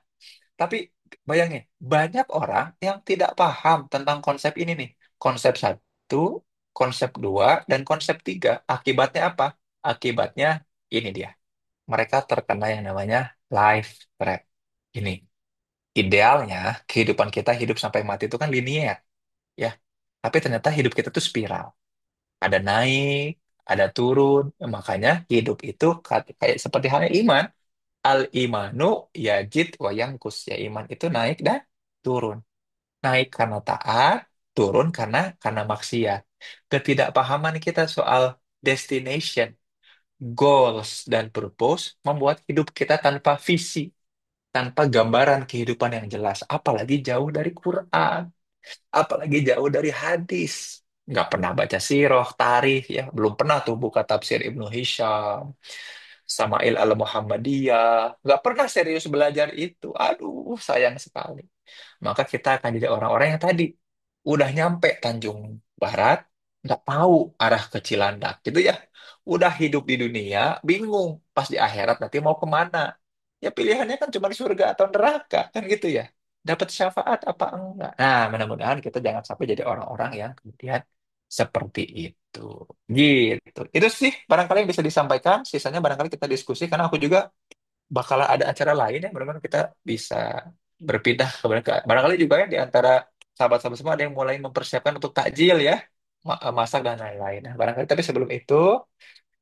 tapi bayangin, banyak orang yang tidak paham tentang konsep ini nih. Konsep satu, konsep dua, dan konsep tiga. Akibatnya apa? Akibatnya ini dia. Mereka terkena yang namanya life trap. Ini, idealnya kehidupan kita hidup sampai mati itu kan linear, ya. Tapi ternyata hidup kita tuh spiral. Ada naik, ada turun. Makanya hidup itu kayak seperti halnya iman. Al imanu yajid wa yangkus. Ya iman itu naik dan turun. Naik karena taat, turun karena maksiat. Ketidakpahaman kita soal destination, goals, dan purpose membuat hidup kita tanpa visi, tanpa gambaran kehidupan yang jelas. Apalagi jauh dari Quran, apalagi jauh dari hadis. Nggak pernah baca sirah, tarikh, ya. Belum pernah tuh buka tafsir Ibnu Hisham, Sama'il al-Muhammadiyah. Nggak pernah serius belajar itu. Aduh, sayang sekali. Maka kita akan jadi orang-orang yang tadi udah nyampe Tanjung Barat, nggak tahu arah ke Cilandak gitu ya. Udah hidup di dunia, bingung. Pas di akhirat nanti mau kemana? Ya pilihannya kan cuma surga atau neraka, kan gitu ya. Dapat syafaat apa enggak? Nah, mudah-mudahan kita jangan sampai jadi orang-orang yang kemudian seperti itu. Gitu. Itu sih barangkali yang bisa disampaikan. Sisanya barangkali kita diskusi karena aku juga bakal ada acara lain ya. Mudah-mudahan kita bisa berpindah ke barangkali juga ya di antara sahabat-sahabat semua ada yang mulai mempersiapkan untuk takjil ya, masak dan lain-lain. Nah, barangkali tapi sebelum itu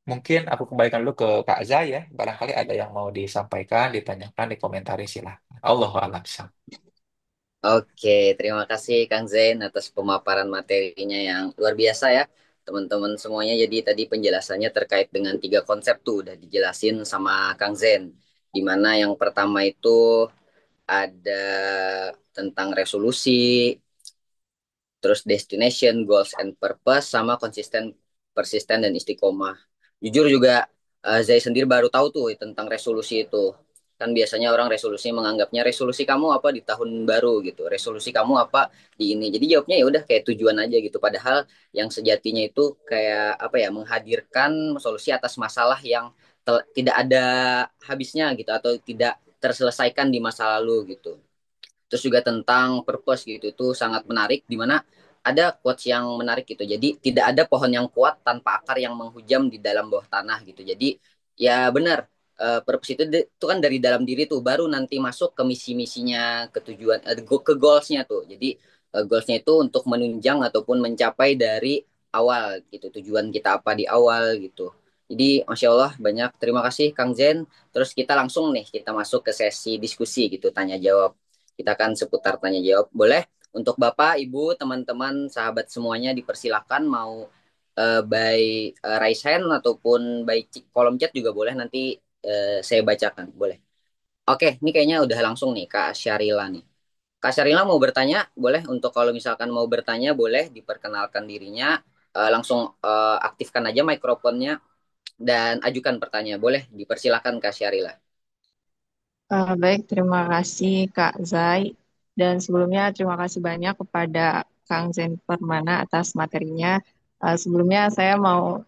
mungkin aku kembalikan dulu ke Kak Zai ya. Barangkali ada yang mau disampaikan, ditanyakan, dikomentari silahkan. Allahu a'lam. Oke, terima kasih Kang Zain atas pemaparan materinya yang luar biasa ya, teman-teman semuanya. Jadi tadi penjelasannya terkait dengan tiga konsep tuh udah dijelasin sama Kang Zain. Di mana yang pertama itu ada tentang resolusi, terus destination, goals and purpose, sama konsisten, persisten dan istiqomah. Jujur juga Zai sendiri baru tahu tuh tentang resolusi itu. Kan biasanya orang resolusi menganggapnya resolusi kamu apa di tahun baru gitu, resolusi kamu apa di ini. Jadi jawabnya ya udah kayak tujuan aja gitu. Padahal yang sejatinya itu kayak apa ya, menghadirkan solusi atas masalah yang tidak ada habisnya gitu atau tidak terselesaikan di masa lalu gitu. Terus juga tentang purpose gitu, itu sangat menarik di mana ada quotes yang menarik gitu. Jadi tidak ada pohon yang kuat tanpa akar yang menghujam di dalam bawah tanah gitu. Jadi ya benar, purpose itu kan dari dalam diri tuh, baru nanti masuk ke misi-misinya, ke tujuan, ke goalsnya tuh. Jadi goalsnya itu untuk menunjang ataupun mencapai dari awal gitu, tujuan kita apa di awal gitu. Jadi Masya Allah banyak terima kasih Kang Zen. Terus kita langsung nih kita masuk ke sesi diskusi gitu, tanya jawab. Kita akan seputar tanya jawab. Boleh untuk Bapak, Ibu, teman-teman, sahabat semuanya dipersilakan mau by raise hand ataupun by kolom chat juga boleh, nanti saya bacakan. Boleh. Oke, ini kayaknya udah langsung nih Kak Syarila nih. Kak Syarila mau bertanya, boleh, untuk kalau misalkan mau bertanya boleh diperkenalkan dirinya. Langsung aktifkan aja mikrofonnya dan ajukan pertanyaan. Boleh dipersilakan Kak Syarila. Baik, terima kasih Kak Zai. Dan sebelumnya terima kasih banyak kepada Kang Zen Permana atas materinya. Sebelumnya saya mau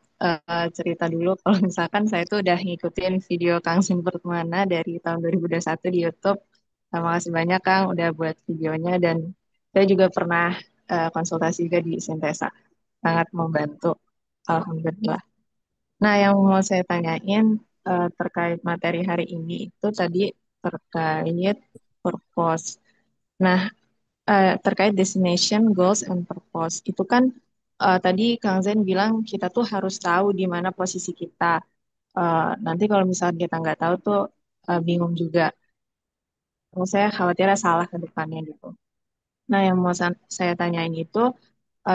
cerita dulu kalau misalkan saya tuh udah ngikutin video Kang Zen Permana dari tahun 2021 di YouTube. Terima kasih banyak Kang udah buat videonya dan saya juga pernah konsultasi juga di Sintesa. Sangat membantu. Alhamdulillah. Nah, yang mau saya tanyain terkait materi hari ini itu tadi terkait purpose. Nah, terkait destination, goals, and purpose. Itu kan tadi Kang Zen bilang kita tuh harus tahu di mana posisi kita. Nanti kalau misalnya kita nggak tahu tuh bingung juga. Saya khawatirnya salah ke depannya gitu. Nah, yang mau saya tanyain itu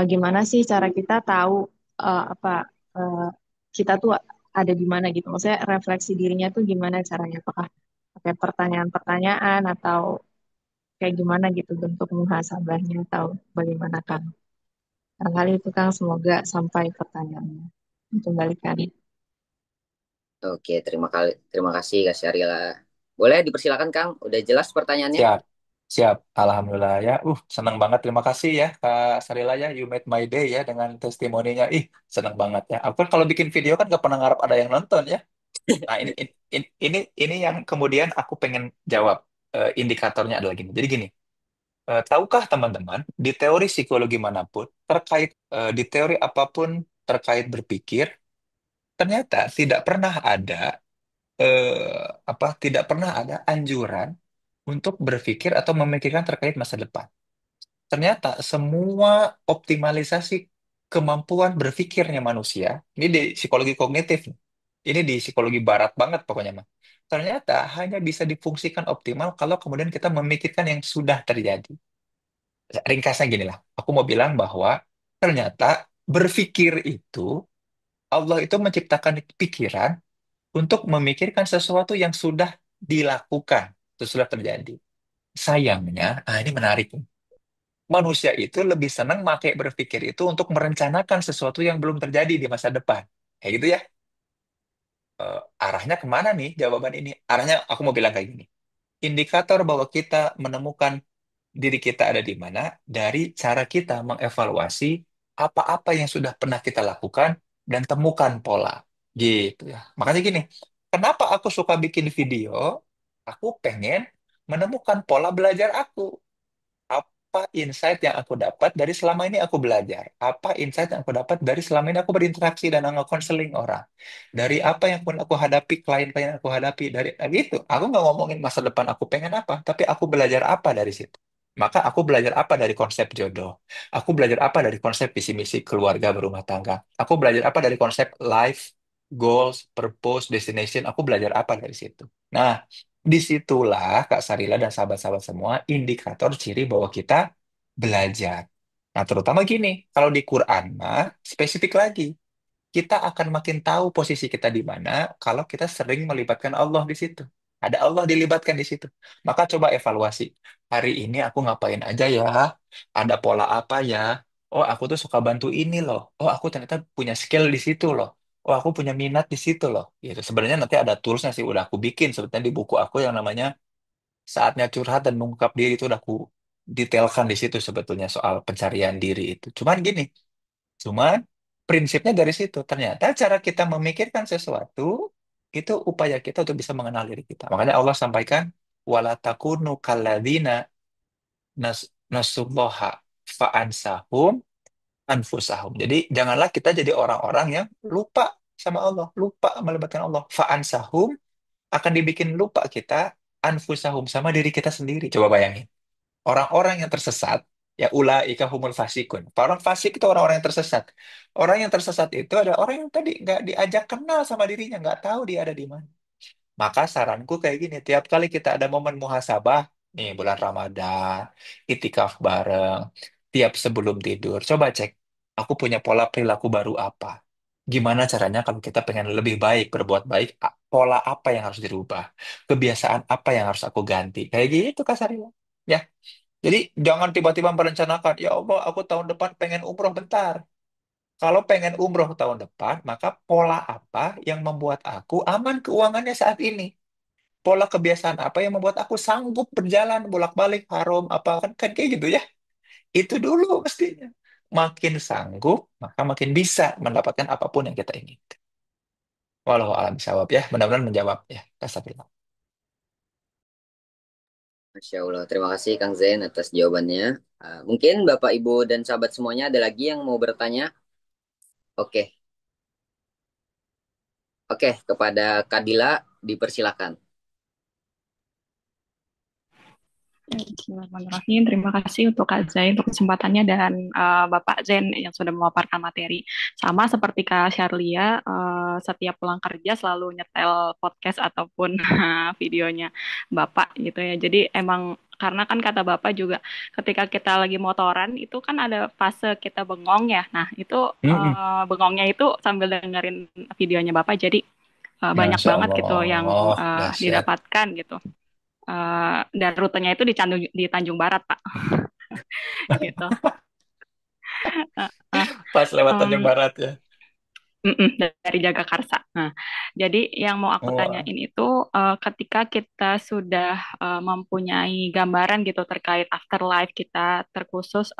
gimana sih cara kita tahu apa eh, kita tuh ada di mana gitu. Maksudnya refleksi dirinya tuh gimana caranya? Apakah pakai pertanyaan-pertanyaan atau kayak gimana gitu bentuk muhasabahnya atau bagaimana Kang? Barangkali itu Kang semoga sampai pertanyaannya. Kembali kali. Oke, terima kasih Kak Syarila. Boleh dipersilakan Kang, udah jelas pertanyaannya? Siap, siap. Alhamdulillah ya. Senang banget. Terima kasih ya Kak Sarila ya. You made my day ya dengan testimoninya. Senang banget ya. Aku kan kalau bikin video kan gak pernah ngarep ada yang nonton ya. Nah, ini yang kemudian aku pengen jawab. Indikatornya adalah gini. Jadi gini, tahukah teman-teman di teori psikologi manapun terkait di teori apapun terkait berpikir, ternyata tidak pernah ada anjuran untuk berpikir atau memikirkan terkait masa depan. Ternyata semua optimalisasi kemampuan berpikirnya manusia, ini di psikologi kognitif, ini di psikologi barat banget pokoknya mah. Ternyata hanya bisa difungsikan optimal kalau kemudian kita memikirkan yang sudah terjadi. Ringkasnya gini lah, aku mau bilang bahwa ternyata berpikir itu, Allah itu menciptakan pikiran untuk memikirkan sesuatu yang sudah dilakukan, itu sudah terjadi. Sayangnya, ini menarik. Manusia itu lebih senang pakai berpikir itu untuk merencanakan sesuatu yang belum terjadi di masa depan. Kayak gitu ya. Arahnya kemana nih jawaban ini? Arahnya aku mau bilang kayak gini. Indikator bahwa kita menemukan diri kita ada di mana dari cara kita mengevaluasi apa-apa yang sudah pernah kita lakukan dan temukan pola. Gitu ya. Makanya gini, kenapa aku suka bikin video? Aku pengen menemukan pola belajar aku. Apa insight yang aku dapat dari selama ini aku belajar? Apa insight yang aku dapat dari selama ini aku berinteraksi dan nge-counseling orang? Dari apa yang pun aku hadapi, klien-klien yang aku hadapi, dari itu, aku nggak ngomongin masa depan aku pengen apa, tapi aku belajar apa dari situ. Maka aku belajar apa dari konsep jodoh? Aku belajar apa dari konsep visi misi keluarga berumah tangga? Aku belajar apa dari konsep life, goals, purpose, destination? Aku belajar apa dari situ? Nah, disitulah Kak Sarila dan sahabat-sahabat semua indikator ciri bahwa kita belajar. Nah, terutama gini, kalau di Quran mah spesifik lagi, kita akan makin tahu posisi kita di mana kalau kita sering melibatkan Allah di situ. Ada Allah dilibatkan di situ. Maka coba evaluasi. Hari ini aku ngapain aja ya? Ada pola apa ya? Oh, aku tuh suka bantu ini loh. Oh, aku ternyata punya skill di situ loh. Oh, aku punya minat di situ loh. Gitu. Sebenarnya nanti ada toolsnya sih. Udah aku bikin sebetulnya di buku aku yang namanya Saatnya Curhat dan Mengungkap Diri, itu udah aku detailkan di situ sebetulnya soal pencarian diri itu. Cuman prinsipnya dari situ. Ternyata cara kita memikirkan sesuatu itu upaya kita untuk bisa mengenal diri kita. Makanya Allah sampaikan wala takunu kalladzina nasullaha fa'ansahum anfusahum. Jadi janganlah kita jadi orang-orang yang lupa sama Allah, lupa melibatkan Allah. Fa'ansahum akan dibikin lupa kita anfusahum sama diri kita sendiri. Coba bayangin. Orang-orang yang tersesat, ya ulaika humul fasikun. Orang fasik itu orang-orang yang tersesat. Orang yang tersesat itu ada orang yang tadi nggak diajak kenal sama dirinya, nggak tahu dia ada di mana. Maka saranku kayak gini, tiap kali kita ada momen muhasabah, nih bulan Ramadan, itikaf bareng, tiap sebelum tidur, coba cek, aku punya pola perilaku baru apa? Gimana caranya kalau kita pengen lebih baik, berbuat baik, pola apa yang harus dirubah? Kebiasaan apa yang harus aku ganti? Kayak gitu Kak Sarila. Ya, jadi jangan tiba-tiba merencanakan, ya Allah, aku tahun depan pengen umroh bentar. Kalau pengen umroh tahun depan, maka pola apa yang membuat aku aman keuangannya saat ini? Pola kebiasaan apa yang membuat aku sanggup berjalan bolak-balik haram apa kan kayak gitu ya. Itu dulu mestinya. Makin sanggup, maka makin bisa mendapatkan apapun yang kita inginkan. Walau alam jawab ya, benar-benar menjawab ya. Astagfirullah. Masya Allah. Terima kasih Kang Zain atas jawabannya. Mungkin Bapak, Ibu, dan sahabat semuanya ada lagi yang mau bertanya? Oke, oke. Kepada Kadila, dipersilakan. Bismillahirrahmanirrahim. Terima kasih untuk Kak Zain untuk kesempatannya dan Bapak Zain yang sudah memaparkan materi. Sama seperti Kak Syarlia, setiap pulang kerja selalu nyetel podcast ataupun videonya Bapak gitu ya. Jadi emang karena kan kata Bapak juga ketika kita lagi motoran itu kan ada fase kita bengong ya. Nah, itu Mm-mm. bengongnya itu sambil dengerin videonya Bapak. Jadi banyak Masya banget gitu yang Allah, dahsyat. didapatkan gitu. Dan rutenya itu di Tanjung Barat, Pak. Gitu. Uh, uh, Pas lewat Tanjung um, Barat ya. dari Jagakarsa. Nah, jadi yang mau aku Wah. tanyain itu ketika kita sudah mempunyai gambaran gitu terkait afterlife kita terkhusus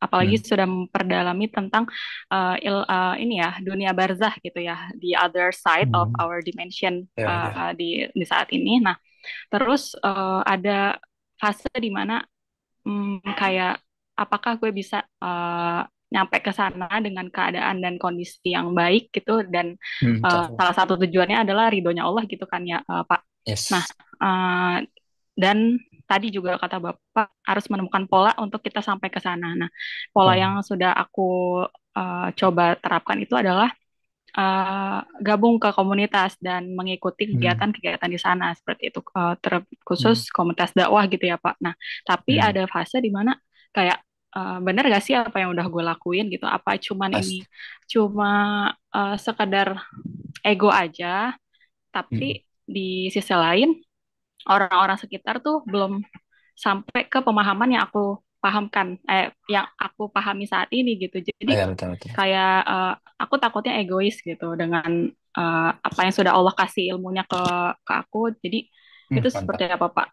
apalagi Hmm. sudah memperdalami tentang ini ya dunia barzah gitu ya, the other side of Hmm. our dimension Ya, ya. di saat ini. Nah, terus ada fase di mana kayak apakah gue bisa nyampe ke sana dengan keadaan dan kondisi yang baik gitu dan Cakep. salah satu tujuannya adalah ridhonya Allah gitu kan ya Pak. Nah, Yes. eh, dan tadi juga kata Bapak harus menemukan pola untuk kita sampai ke sana. Nah, pola Hmm. yang sudah aku coba terapkan itu adalah gabung ke komunitas dan mengikuti Hmm. kegiatan-kegiatan di sana seperti itu terkhusus Hmm. komunitas dakwah gitu ya Pak. Nah, tapi Hmm. ada fase di mana kayak bener gak sih apa yang udah gue lakuin gitu? Apa cuman ini Pasti. cuma sekedar ego aja, Hmm. tapi di sisi lain orang-orang sekitar tuh belum sampai ke pemahaman yang aku pahamkan, yang aku pahami saat ini gitu. Jadi Ya, betul, betul. kayak aku takutnya egois gitu dengan apa yang sudah Allah kasih ilmunya ke aku. Jadi itu seperti Mantap. apa Pak?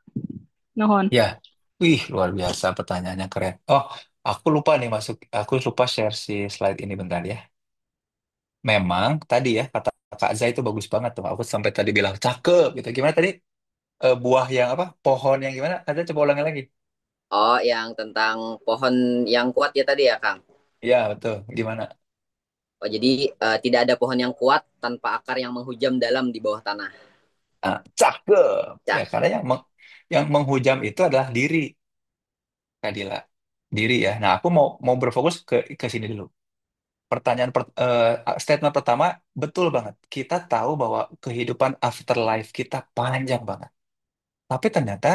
Nuhun. Ya, wih, luar biasa pertanyaannya keren. Oh, aku lupa nih masuk, aku lupa share si slide ini bentar ya. Memang tadi ya kata Kak Zai itu bagus banget tuh. Aku sampai tadi bilang cakep gitu. Gimana tadi? Buah yang apa? Pohon yang gimana? Ada coba ulangi lagi. Oh, yang tentang pohon yang kuat ya tadi ya, Kang? Iya, betul. Gimana? Oh, jadi tidak ada pohon yang kuat tanpa akar yang menghujam dalam di bawah tanah. Ah, cakep. Ya, Cak. karena yang menghujam itu adalah diri, Kadila. Diri ya. Nah, aku mau berfokus ke sini dulu. Statement pertama betul banget. Kita tahu bahwa kehidupan afterlife kita panjang banget. Tapi ternyata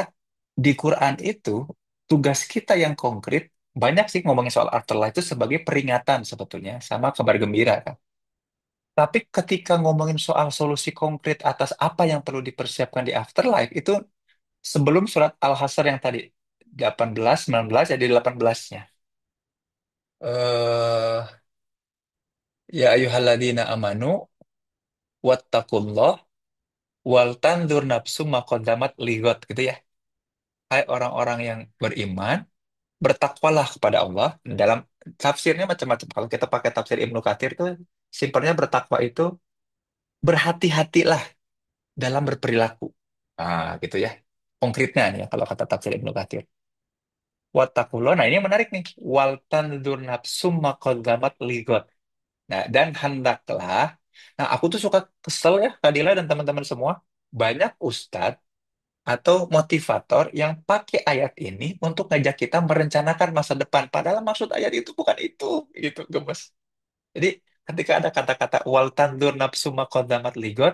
di Quran itu tugas kita yang konkret banyak sih ngomongin soal afterlife itu sebagai peringatan sebetulnya sama kabar gembira kan. Tapi ketika ngomongin soal solusi konkret atas apa yang perlu dipersiapkan di afterlife itu sebelum surat Al-Hasyr yang tadi 18, 19 jadi 18-nya. Eh ya ayyuhalladzina amanu wattaqullah wal tanzur nafsum ma qaddamat ligot gitu ya. Hai orang-orang yang beriman, bertakwalah kepada Allah. Dalam tafsirnya macam-macam. Kalau kita pakai tafsir Ibnu Katsir tuh simpelnya bertakwa itu berhati-hatilah dalam berperilaku. Ah, gitu ya. Konkretnya nih ya kalau kata tafsir Ibnu Katsir. Wattaqullah. Nah, ini yang menarik nih. Wal tanzur nafsum ma qaddamat ligot. Nah, dan hendaklah. Nah, aku tuh suka kesel ya, Kadila dan teman-teman semua. Banyak ustadz atau motivator yang pakai ayat ini untuk ngajak kita merencanakan masa depan. Padahal maksud ayat itu bukan itu, gitu, gemes. Jadi ketika ada kata-kata wal tandur nafsu ma qaddamat ligot,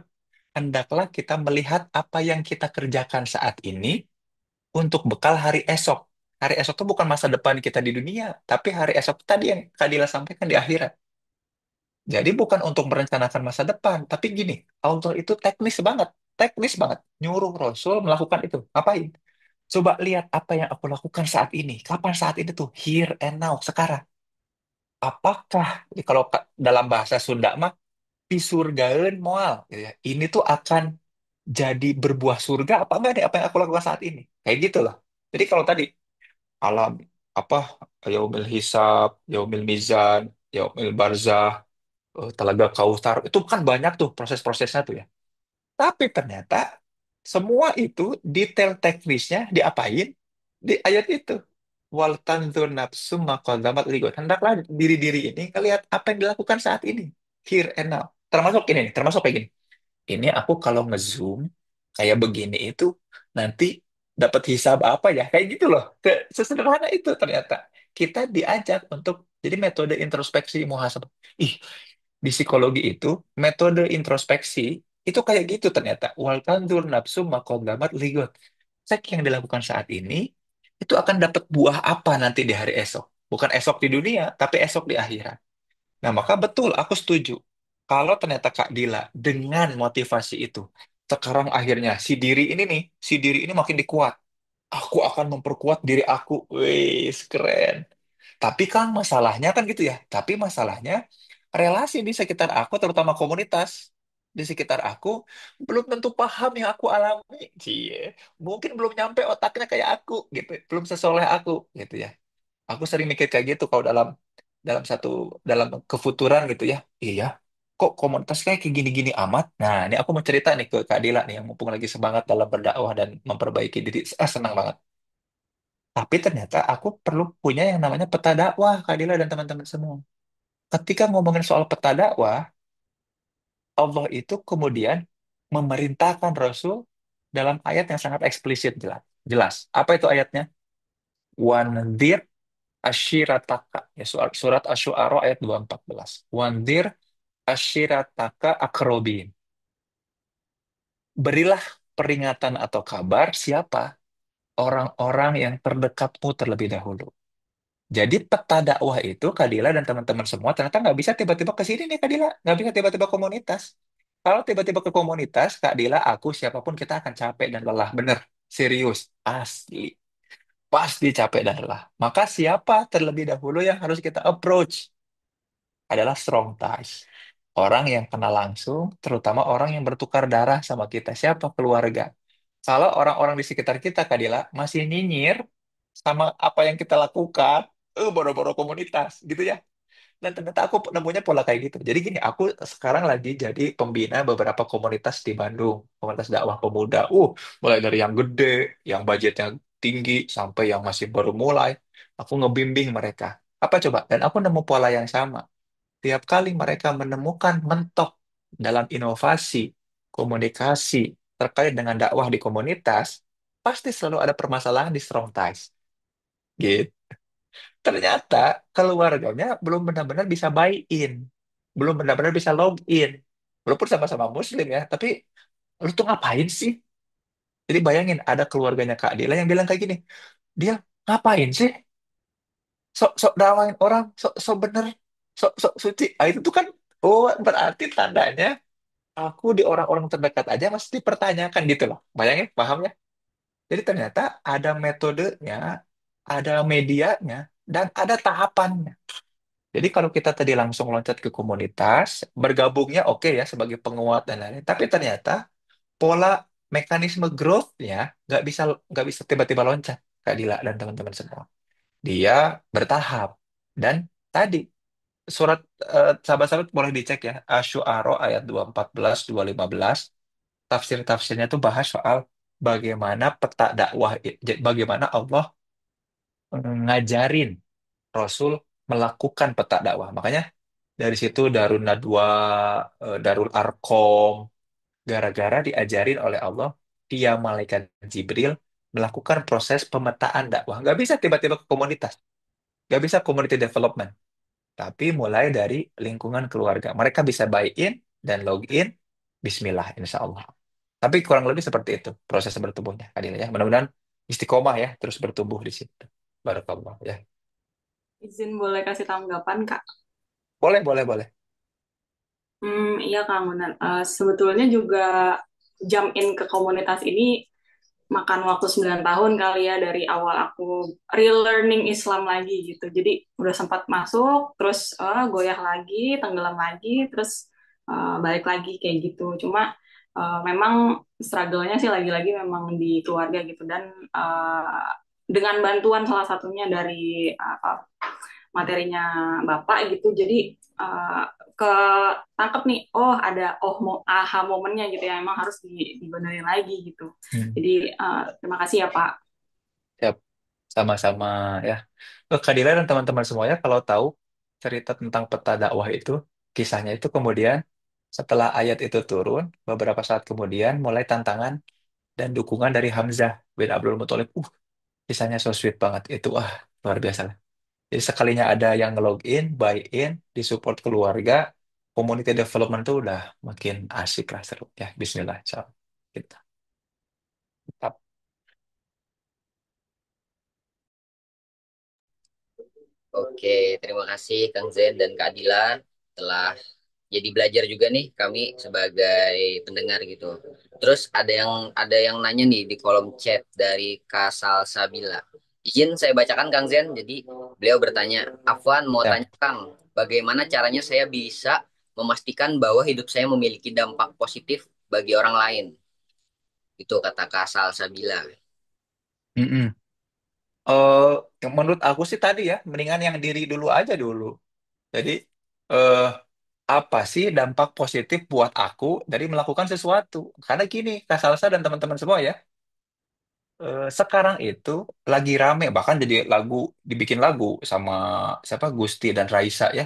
hendaklah kita melihat apa yang kita kerjakan saat ini untuk bekal hari esok. Hari esok itu bukan masa depan kita di dunia, tapi hari esok tadi yang Kadila sampaikan di akhirat. Jadi bukan untuk merencanakan masa depan, tapi gini, Allah itu teknis banget, nyuruh Rasul melakukan itu. Ngapain? Coba lihat apa yang aku lakukan saat ini. Kapan saat ini tuh? Here and now, sekarang. Apakah, kalau dalam bahasa Sunda mah, pisurgaeun moal. Gitu ya. Ini tuh akan jadi berbuah surga apa enggak nih apa yang aku lakukan saat ini? Kayak gitu loh. Jadi kalau tadi alam apa yaumil hisab, yaumil mizan, yaumil barzah, telaga kautsar itu kan banyak tuh proses-prosesnya tuh ya. Tapi ternyata semua itu detail teknisnya diapain di ayat itu. Wal tanzur nafsum ma qaddamat ligot. Hendaklah diri-diri ini ngelihat apa yang dilakukan saat ini. Here and now. Termasuk ini nih, termasuk kayak gini. Ini aku kalau ngezoom kayak begini itu nanti dapat hisab apa ya? Kayak gitu loh. Sesederhana itu ternyata. Kita diajak untuk jadi metode introspeksi muhasabah. Ih, di psikologi itu metode introspeksi itu kayak gitu ternyata. Wal tanzur nafsu maqaddamat ligot. Cek yang dilakukan saat ini itu akan dapat buah apa nanti di hari esok. Bukan esok di dunia, tapi esok di akhirat. Nah, maka betul, aku setuju. Kalau ternyata Kak Dila dengan motivasi itu, sekarang akhirnya si diri ini makin dikuat. Aku akan memperkuat diri aku. Wih, keren. Tapi kan masalahnya kan gitu ya. Tapi masalahnya relasi di sekitar aku, terutama komunitas di sekitar aku, belum tentu paham yang aku alami. Cie, mungkin belum nyampe otaknya kayak aku gitu. Belum sesoleh aku gitu ya. Aku sering mikir kayak gitu kalau dalam dalam satu dalam kefuturan gitu ya. Iya, kok komunitas kayak gini-gini amat. Nah, ini aku mau cerita nih ke Kak Dila nih yang mumpung lagi semangat dalam berdakwah dan memperbaiki diri. Senang banget. Tapi ternyata aku perlu punya yang namanya peta dakwah, Kak Dila dan teman-teman semua. Ketika ngomongin soal peta dakwah, Allah itu kemudian memerintahkan Rasul dalam ayat yang sangat eksplisit jelas. Jelas. Apa itu ayatnya? Wanzir ashirataka. Ya, surat Asy-Syu'ara ayat 214. Wanzir ashirataka akrobin. Berilah peringatan atau kabar siapa orang-orang yang terdekatmu terlebih dahulu. Jadi peta dakwah itu Kadila dan teman-teman semua ternyata nggak bisa tiba-tiba ke sini nih Kadila, nggak bisa tiba-tiba komunitas. Kalau tiba-tiba ke komunitas, Kak Dila, aku siapapun kita akan capek dan lelah, bener, serius, asli, pasti capek dan lelah. Maka siapa terlebih dahulu yang harus kita approach adalah strong ties. Orang yang kenal langsung, terutama orang yang bertukar darah sama kita. Siapa? Keluarga. Kalau orang-orang di sekitar kita, Kadila, masih nyinyir sama apa yang kita lakukan, boro-boro komunitas, gitu ya. Dan ternyata aku nemunya pola kayak gitu. Jadi gini, aku sekarang lagi jadi pembina beberapa komunitas di Bandung, komunitas dakwah pemuda. Mulai dari yang gede, yang budgetnya tinggi, sampai yang masih baru mulai. Aku ngebimbing mereka. Apa coba? Dan aku nemu pola yang sama. Tiap kali mereka menemukan mentok dalam inovasi, komunikasi, terkait dengan dakwah di komunitas, pasti selalu ada permasalahan di strong ties. Gitu. Ternyata keluarganya belum benar-benar bisa buy in, belum benar-benar bisa log in. Walaupun sama-sama muslim ya, tapi lu tuh ngapain sih? Jadi bayangin ada keluarganya Kak Dila yang bilang kayak gini, dia ngapain sih? Sok-sok dakwain orang, sok-sok bener, sok-sok suci. Itu tuh kan, berarti tandanya aku di orang-orang terdekat aja masih dipertanyakan gitu loh. Bayangin, paham ya? Jadi ternyata ada metodenya, ada medianya, dan ada tahapannya. Jadi kalau kita tadi langsung loncat ke komunitas, bergabungnya oke ya sebagai penguat dan lain-lain. Tapi ternyata pola mekanisme growth-nya nggak bisa tiba-tiba loncat, Kak Dila dan teman-teman semua. Dia bertahap. Dan tadi surat sahabat-sahabat boleh dicek ya, Asy-Syu'ara ayat 214, 215, tafsir-tafsirnya tuh bahas soal bagaimana peta dakwah, bagaimana Allah ngajarin Rasul melakukan peta dakwah. Makanya dari situ Darun Nadwa, Darul Arkom, gara-gara diajarin oleh Allah, dia malaikat Jibril melakukan proses pemetaan dakwah. Nggak bisa tiba-tiba ke komunitas, nggak bisa community development, tapi mulai dari lingkungan keluarga. Mereka bisa buy in dan log in, Bismillah, insya Allah. Tapi kurang lebih seperti itu proses bertumbuhnya, Adil ya. Mudah-mudahan istiqomah ya, terus bertumbuh di situ. Barakallah ya. Izin boleh kasih tanggapan, Kak? Boleh, boleh, boleh. Iya Kang Unan. Sebetulnya juga jump in ke komunitas ini makan waktu 9 tahun kali ya dari awal aku relearning Islam lagi gitu. Jadi udah sempat masuk, terus goyah lagi, tenggelam lagi, terus balik lagi kayak gitu. Cuma Memang struggle-nya sih lagi-lagi memang di keluarga gitu dan dengan bantuan salah satunya dari materinya Bapak gitu jadi uh, ke tangkep nih oh ada aha momennya gitu ya emang harus dibenerin lagi gitu Hmm. jadi terima kasih ya Pak. Siap. Sama-sama ya. Kak Dila dan teman-teman semuanya kalau tahu cerita tentang peta dakwah itu, kisahnya itu kemudian setelah ayat itu turun, beberapa saat kemudian mulai tantangan dan dukungan dari Hamzah bin Abdul Muthalib. Kisahnya so sweet banget. Itu luar biasa lah. Jadi sekalinya ada yang login, buy in, disupport keluarga, community development tuh udah makin asik lah seru. Ya, bismillah. So, kita. Tetap. Oke, terima kasih Kang Zen dan Kak Adila telah jadi belajar juga nih kami sebagai pendengar gitu. Terus ada yang nanya nih di kolom chat dari Kasal Sabila. Izin saya bacakan Kang Zen. Jadi beliau bertanya, Afwan mau Ya. tanya Kang, bagaimana caranya saya bisa memastikan bahwa hidup saya memiliki dampak positif bagi orang lain? Itu kata Kasal Sabila. Mm-mm. Eh, yang menurut aku sih tadi ya, mendingan yang diri dulu aja dulu. Jadi, eh, apa sih dampak positif buat aku dari melakukan sesuatu? Karena gini, Kak Salsa dan teman-teman semua ya, sekarang itu lagi rame, bahkan jadi dibikin lagu sama siapa, Gusti dan Raisa ya.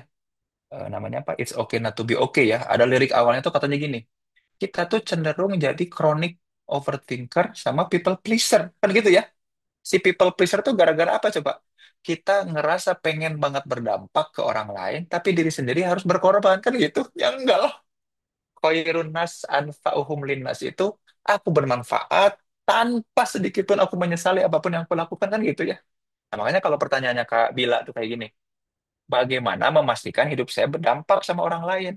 Namanya apa? It's okay not to be okay ya. Ada lirik awalnya tuh katanya gini, kita tuh cenderung jadi chronic overthinker sama people pleaser. Kan gitu ya. Si people pleaser tuh gara-gara apa coba? Kita ngerasa pengen banget berdampak ke orang lain, tapi diri sendiri harus berkorban. Kan gitu. Ya enggak lah. Khairun nas anfa'uhum linnas itu aku bermanfaat tanpa sedikit pun aku menyesali apapun yang aku lakukan. Kan gitu ya. Nah, makanya kalau pertanyaannya Kak Bila tuh kayak gini, bagaimana memastikan hidup saya berdampak sama orang lain?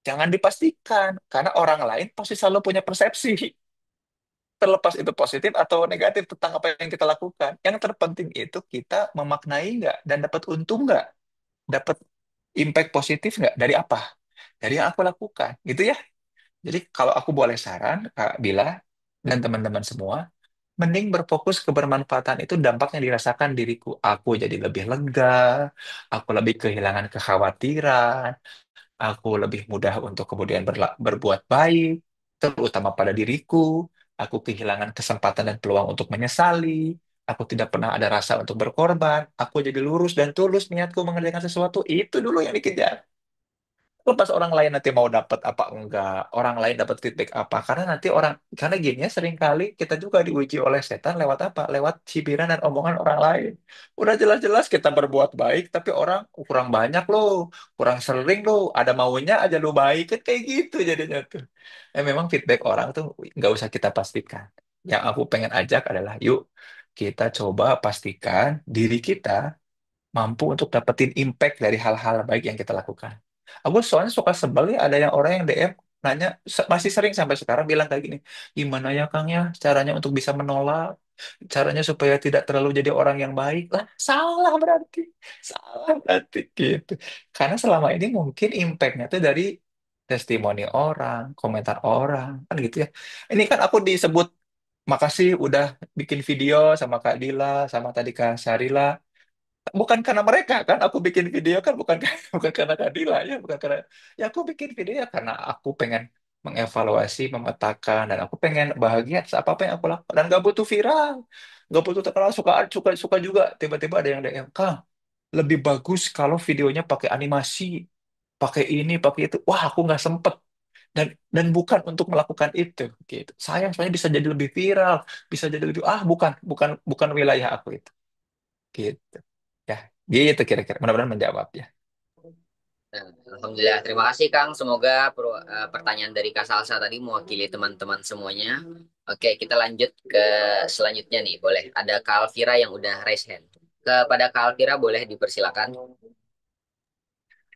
Jangan dipastikan, karena orang lain pasti selalu punya persepsi, terlepas itu positif atau negatif tentang apa yang kita lakukan. Yang terpenting itu kita memaknai nggak dan dapat untung nggak, dapat impact positif nggak dari apa? Dari yang aku lakukan, gitu ya. Jadi kalau aku boleh saran, Kak Bila dan teman-teman semua, mending berfokus ke bermanfaatan itu dampaknya dirasakan diriku. Aku jadi lebih lega, aku lebih kehilangan kekhawatiran, aku lebih mudah untuk kemudian berbuat baik, terutama pada diriku. Aku kehilangan kesempatan dan peluang untuk menyesali. Aku tidak pernah ada rasa untuk berkorban. Aku jadi lurus dan tulus niatku mengerjakan sesuatu. Itu dulu yang dikejar. Lepas orang lain nanti mau dapat apa enggak, orang lain dapat feedback apa. Karena gini ya, seringkali kita juga diuji oleh setan lewat apa? Lewat cibiran dan omongan orang lain. Udah jelas-jelas kita berbuat baik, tapi orang kurang banyak loh, kurang sering loh, ada maunya aja lo baik, kan kayak gitu jadinya tuh. Memang feedback orang tuh nggak usah kita pastikan. Yang aku pengen ajak adalah, yuk kita coba pastikan diri kita mampu untuk dapetin impact dari hal-hal baik yang kita lakukan. Aku soalnya suka sebel ya ada yang orang yang DM nanya masih sering sampai sekarang bilang kayak gini, gimana ya Kang ya caranya untuk bisa menolak, caranya supaya tidak terlalu jadi orang yang baik lah, salah berarti gitu. Karena selama ini mungkin impactnya tuh dari testimoni orang, komentar orang, kan gitu ya. Ini kan aku disebut makasih udah bikin video sama Kak Dila, sama tadi Kak Sarila, bukan karena mereka kan aku bikin video kan bukan bukan karena Kadila ya bukan karena ya aku bikin video ya karena aku pengen mengevaluasi memetakan dan aku pengen bahagia atas apa apa yang aku lakukan dan gak butuh viral, gak butuh terkenal, suka suka suka juga tiba-tiba ada yang DM Kang lebih bagus kalau videonya pakai animasi, pakai ini pakai itu, wah aku nggak sempet, dan bukan untuk melakukan itu gitu, sayang soalnya bisa jadi lebih viral, bisa jadi lebih bukan bukan bukan wilayah aku itu gitu ya, gitu kira-kira mudah-mudahan menjawab ya. Nah, Alhamdulillah, terima kasih Kang. Semoga pertanyaan dari Kak Salsa tadi mewakili teman-teman semuanya. Oke, kita lanjut ke selanjutnya nih. Boleh, ada Kak Alvira yang udah raise hand. Kepada Kak Alvira boleh dipersilakan.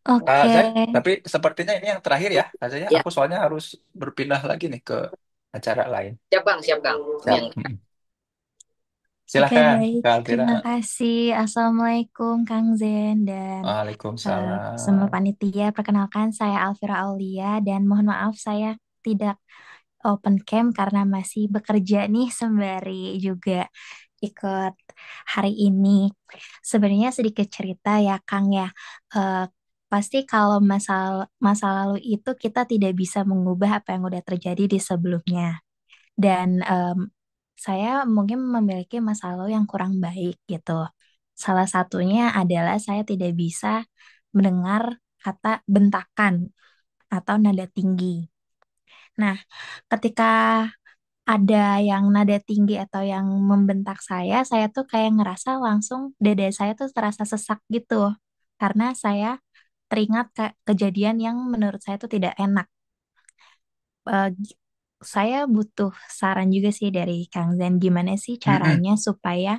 Oke, Zai, tapi sepertinya ini yang terakhir ya Kak Zai, ya. Ya, Aku soalnya harus berpindah lagi nih ke acara lain. siap Kang, siap Kang. Ini Siap. yang oke Silahkan baik. Kak Alvira. Terima kasih. Assalamualaikum Kang Zen dan eh, semua Waalaikumsalam. panitia. Perkenalkan saya Alvira Aulia dan mohon maaf saya tidak open camp karena masih bekerja nih sembari juga ikut hari ini. Sebenarnya sedikit cerita ya Kang ya. Eh, Pasti kalau masa lalu itu kita tidak bisa mengubah apa yang udah terjadi di sebelumnya. Dan saya mungkin memiliki masa lalu yang kurang baik gitu. Salah satunya adalah saya tidak bisa mendengar kata bentakan atau nada tinggi. Nah, ketika ada yang nada tinggi atau yang membentak saya tuh kayak ngerasa langsung dada saya tuh terasa sesak gitu. Karena saya teringat kejadian yang menurut saya tuh tidak enak. Eh, gi- saya butuh saran juga sih dari Kang Zen, gimana sih Mm-mm, caranya supaya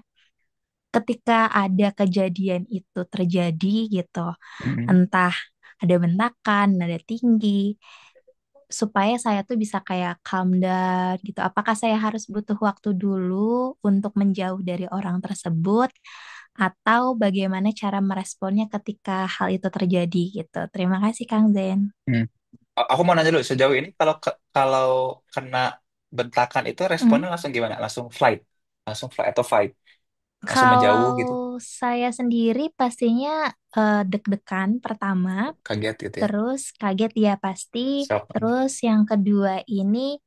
ketika ada kejadian itu terjadi gitu, mm-mm, entah ada bentakan, nada tinggi, supaya saya tuh bisa kayak calm down gitu. Apakah saya harus butuh waktu dulu untuk menjauh dari orang tersebut, atau bagaimana cara meresponnya ketika hal itu terjadi gitu? Terima kasih Kang Zen. mm. Aku mau nanya dulu, sejauh ini kalau kena bentakan itu Hmm. responnya langsung gimana? Langsung flight atau fight, langsung menjauh Kalau gitu, saya sendiri pastinya deg-degan pertama, kaget gitu ya, terus kaget ya pasti, shock. terus yang kedua ini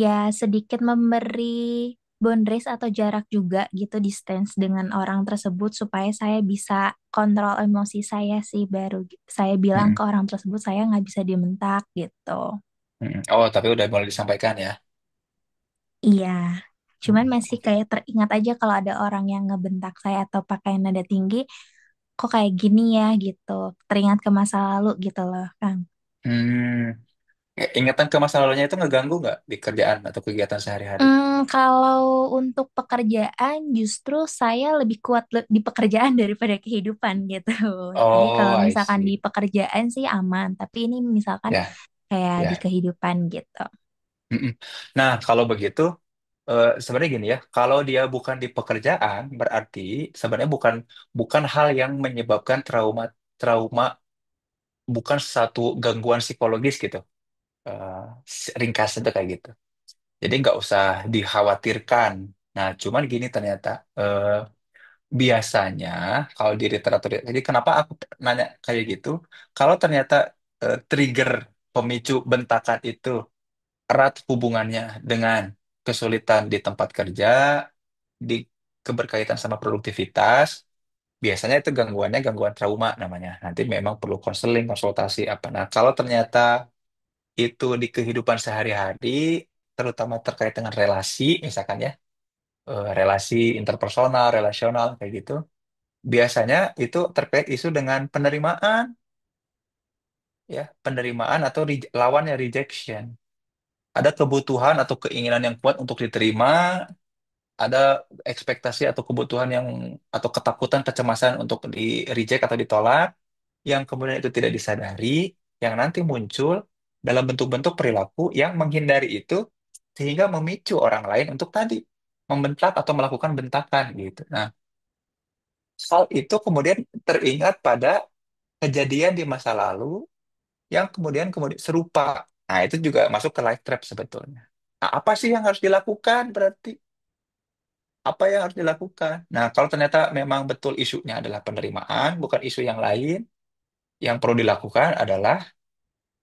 ya sedikit memberi boundaries atau jarak juga gitu, distance dengan orang tersebut supaya saya bisa kontrol emosi saya sih, baru saya bilang Mm-mm, ke orang tersebut saya nggak bisa dimentak gitu. mm-mm. Oh, tapi udah mulai disampaikan ya. Iya, cuman Mm-mm, masih oke. kayak teringat aja kalau ada orang yang ngebentak saya atau pakai nada tinggi, kok kayak gini ya gitu. Teringat ke masa lalu gitu loh, Kang. Hmm, ingatan ke masa lalunya itu ngeganggu nggak di kerjaan atau kegiatan sehari-hari? Kalau untuk pekerjaan justru saya lebih kuat di pekerjaan daripada kehidupan gitu. Jadi kalau Oh, I misalkan di see. pekerjaan sih aman, tapi ini misalkan Ya, kayak di ya. kehidupan gitu. Mm-mm. Nah, kalau begitu, sebenarnya gini ya, kalau dia bukan di pekerjaan, berarti sebenarnya bukan bukan hal yang menyebabkan trauma trauma, bukan satu gangguan psikologis gitu. Eh, Ringkasnya itu kayak gitu. Jadi nggak usah dikhawatirkan. Nah, cuman gini ternyata, biasanya kalau di literatur, jadi kenapa aku nanya kayak gitu? Kalau ternyata trigger pemicu bentakan itu erat hubungannya dengan kesulitan di tempat kerja, di keberkaitan sama produktivitas, biasanya itu gangguannya gangguan trauma namanya. Nanti memang perlu konseling, konsultasi apa. Nah, kalau ternyata itu di kehidupan sehari-hari, terutama terkait dengan relasi, misalkan ya, relasi interpersonal, relasional kayak gitu, biasanya itu terkait isu dengan penerimaan, ya, penerimaan atau lawannya rejection. Ada kebutuhan atau keinginan yang kuat untuk diterima, ada ekspektasi atau kebutuhan yang atau ketakutan, kecemasan untuk di reject atau ditolak, yang kemudian itu tidak disadari, yang nanti muncul dalam bentuk-bentuk perilaku yang menghindari itu sehingga memicu orang lain untuk tadi membentak atau melakukan bentakan gitu. Nah, hal itu kemudian teringat pada kejadian di masa lalu yang kemudian serupa. Nah, itu juga masuk ke life trap sebetulnya. Nah, apa sih yang harus dilakukan berarti? Apa yang harus dilakukan? Nah, kalau ternyata memang betul isunya adalah penerimaan, bukan isu yang lain, yang perlu dilakukan adalah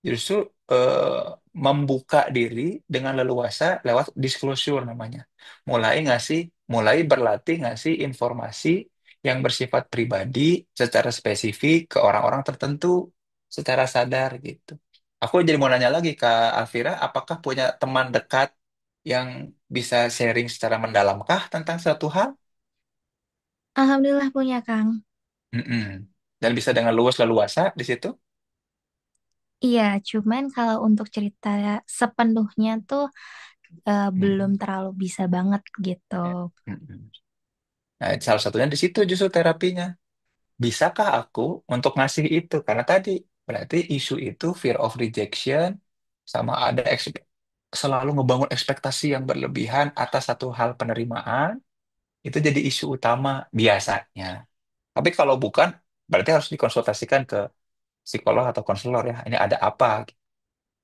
justru eh, membuka diri dengan leluasa lewat disclosure namanya. Mulai ngasih, mulai berlatih ngasih informasi yang bersifat pribadi secara spesifik ke orang-orang tertentu secara sadar gitu. Aku jadi mau nanya lagi Kak Alvira, apakah punya teman dekat yang bisa sharing secara mendalamkah tentang suatu hal? Alhamdulillah punya Kang. Mm-mm. Dan bisa dengan luas leluasa di situ? Iya, cuman kalau untuk cerita sepenuhnya tuh belum Mm-mm. terlalu bisa banget gitu. Ya. Mm-mm. Nah, salah satunya di situ justru terapinya. Bisakah aku untuk ngasih itu? Karena tadi berarti isu itu fear of rejection sama ada selalu ngebangun ekspektasi yang berlebihan atas satu hal penerimaan itu jadi isu utama biasanya. Tapi kalau bukan, berarti harus dikonsultasikan ke psikolog atau konselor ya. Ini ada apa?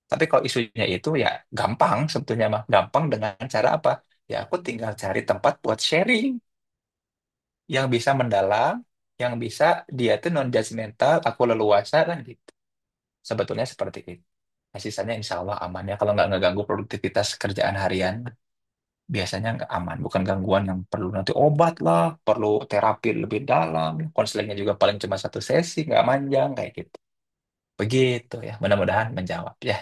Tapi kalau isunya itu ya gampang sebetulnya mah. Gampang dengan cara apa? Ya aku tinggal cari tempat buat sharing yang bisa mendalam, yang bisa dia tuh non judgmental, aku leluasa kan gitu. Sebetulnya seperti itu. Nah, sisanya insya Allah aman ya kalau nggak ngeganggu produktivitas kerjaan harian. Biasanya nggak aman, bukan gangguan yang perlu nanti obat lah, perlu terapi lebih dalam, konselingnya juga paling cuma satu sesi, nggak manjang kayak gitu. Begitu ya, mudah-mudahan menjawab ya.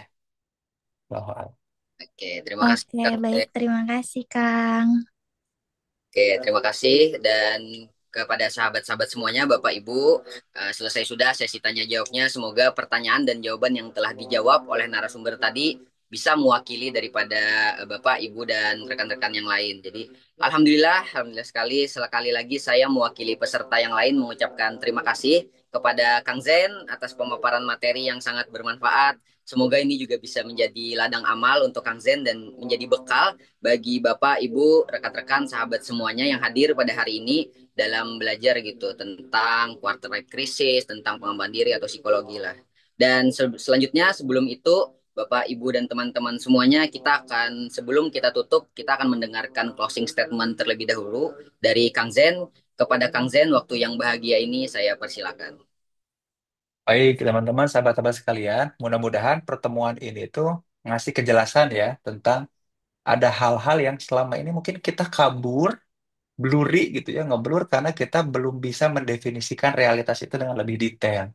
Allahu a'lam. Oke, terima kasih Oke, Kang baik. Zen. Terima kasih, Kang. Oke, terima kasih dan kepada sahabat-sahabat semuanya, Bapak Ibu, selesai sudah sesi tanya jawabnya. Semoga pertanyaan dan jawaban yang telah dijawab oleh narasumber tadi bisa mewakili daripada Bapak, Ibu dan rekan-rekan yang lain. Jadi, alhamdulillah sekali. Sekali lagi saya mewakili peserta yang lain mengucapkan terima kasih kepada Kang Zen atas pemaparan materi yang sangat bermanfaat. Semoga ini juga bisa menjadi ladang amal untuk Kang Zen dan menjadi bekal bagi Bapak, Ibu, rekan-rekan, sahabat semuanya yang hadir pada hari ini dalam belajar gitu tentang quarter life crisis, tentang pengembangan diri atau psikologi lah. Dan selanjutnya sebelum itu Bapak, Ibu, dan teman-teman semuanya, kita akan sebelum kita tutup, kita akan mendengarkan closing statement terlebih dahulu dari Kang Zen. Kepada Kang Zen, waktu yang bahagia ini saya persilakan. Baik, teman-teman, sahabat-sahabat sekalian, mudah-mudahan pertemuan ini tuh ngasih kejelasan ya tentang ada hal-hal yang selama ini mungkin kita kabur, blurry gitu ya, ngeblur karena kita belum bisa mendefinisikan realitas itu dengan lebih detail.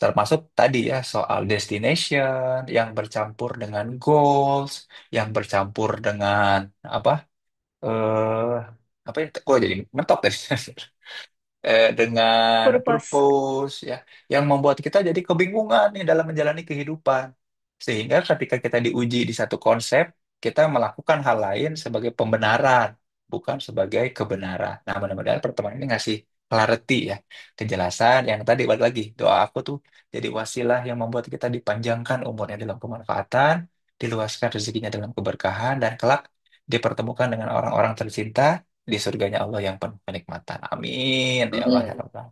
Termasuk tadi ya soal destination yang bercampur dengan goals, yang bercampur dengan apa? Eh apa ya? Kok jadi mentok tadi? Dengan Purpose. purpose ya yang membuat kita jadi kebingungan nih dalam menjalani kehidupan sehingga ketika kita diuji di satu konsep kita melakukan hal lain sebagai pembenaran bukan sebagai kebenaran. Nah, mudah-mudahan pertemuan ini ngasih clarity ya, kejelasan yang tadi balik lagi doa aku tuh jadi wasilah yang membuat kita dipanjangkan umurnya dalam kemanfaatan, diluaskan rezekinya dalam keberkahan dan kelak dipertemukan dengan orang-orang tercinta di surganya Allah yang penuh kenikmatan. Amin. Ya Allah ya Amin. Rabbal.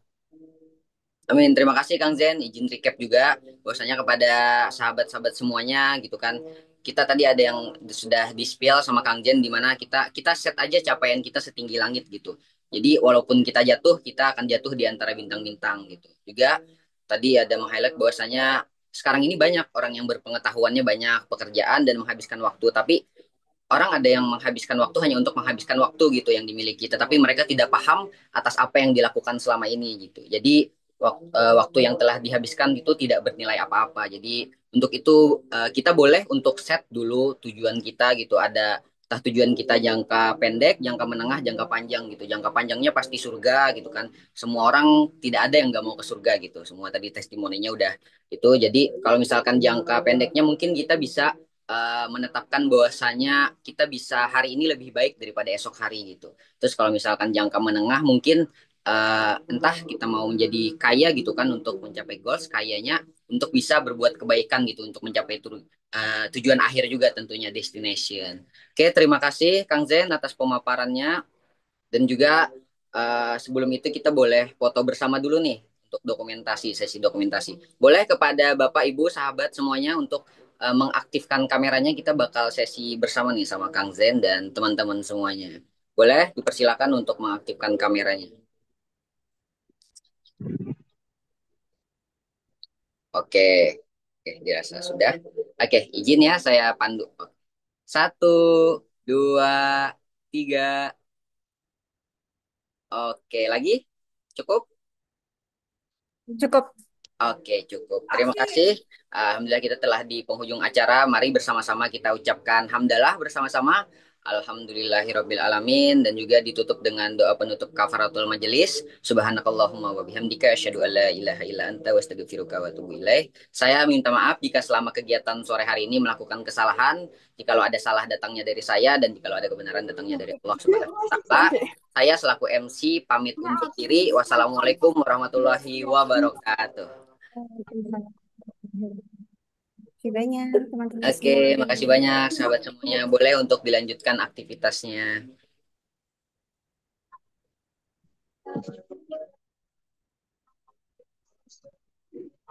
Amin. Terima kasih Kang Zen. Izin recap juga bahwasanya kepada sahabat-sahabat semuanya gitu kan. Kita tadi ada yang sudah di-spill sama Kang Zen di mana kita kita set aja capaian kita setinggi langit gitu. Jadi walaupun kita jatuh, kita akan jatuh di antara bintang-bintang gitu. Juga tadi ada meng-highlight bahwasanya sekarang ini banyak orang yang berpengetahuannya banyak pekerjaan dan menghabiskan waktu, tapi orang ada yang menghabiskan waktu hanya untuk menghabiskan waktu gitu yang dimiliki, tetapi mereka tidak paham atas apa yang dilakukan selama ini gitu. Jadi waktu yang telah dihabiskan itu tidak bernilai apa-apa. Jadi untuk itu kita boleh untuk set dulu tujuan kita gitu. Ada entah tujuan kita jangka pendek, jangka menengah, jangka panjang gitu. Jangka panjangnya pasti surga gitu kan. Semua orang tidak ada yang nggak mau ke surga gitu. Semua tadi testimoninya udah itu. Jadi kalau misalkan jangka pendeknya mungkin kita bisa menetapkan bahwasanya kita bisa hari ini lebih baik daripada esok hari gitu. Terus kalau misalkan jangka menengah mungkin entah kita mau menjadi kaya gitu kan untuk mencapai goals, kayanya untuk bisa berbuat kebaikan gitu untuk mencapai tujuan akhir juga tentunya destination. Oke, terima kasih Kang Zen atas pemaparannya dan juga sebelum itu kita boleh foto bersama dulu nih untuk dokumentasi, sesi dokumentasi. Boleh kepada Bapak, Ibu, sahabat semuanya untuk mengaktifkan kameranya, kita bakal sesi bersama nih sama Kang Zen dan teman-teman semuanya. Boleh dipersilakan untuk mengaktifkan kameranya. Oke, oke, dirasa sudah. Oke, izin ya saya pandu. Satu, dua, tiga. Oke, lagi? Cukup? Cukup. Oke, cukup. Terima kasih. Alhamdulillah kita telah di penghujung acara. Mari bersama-sama kita ucapkan hamdalah bersama-sama. Alhamdulillahirabbil alamin dan juga ditutup dengan doa penutup kafaratul majelis. Subhanakallahumma wa bihamdika asyhadu an la ilaha illa anta wa astaghfiruka wa atubu ilaik. Saya minta maaf jika selama kegiatan sore hari ini melakukan kesalahan. Jikalau ada salah datangnya dari saya dan jikalau ada kebenaran datangnya dari Allah Subhanahu wa taala. Saya selaku MC pamit undur diri. Wassalamualaikum warahmatullahi wabarakatuh. Terima kasih banyak teman-teman Oke, semuanya. makasih banyak sahabat semuanya. Boleh untuk dilanjutkan aktivitasnya.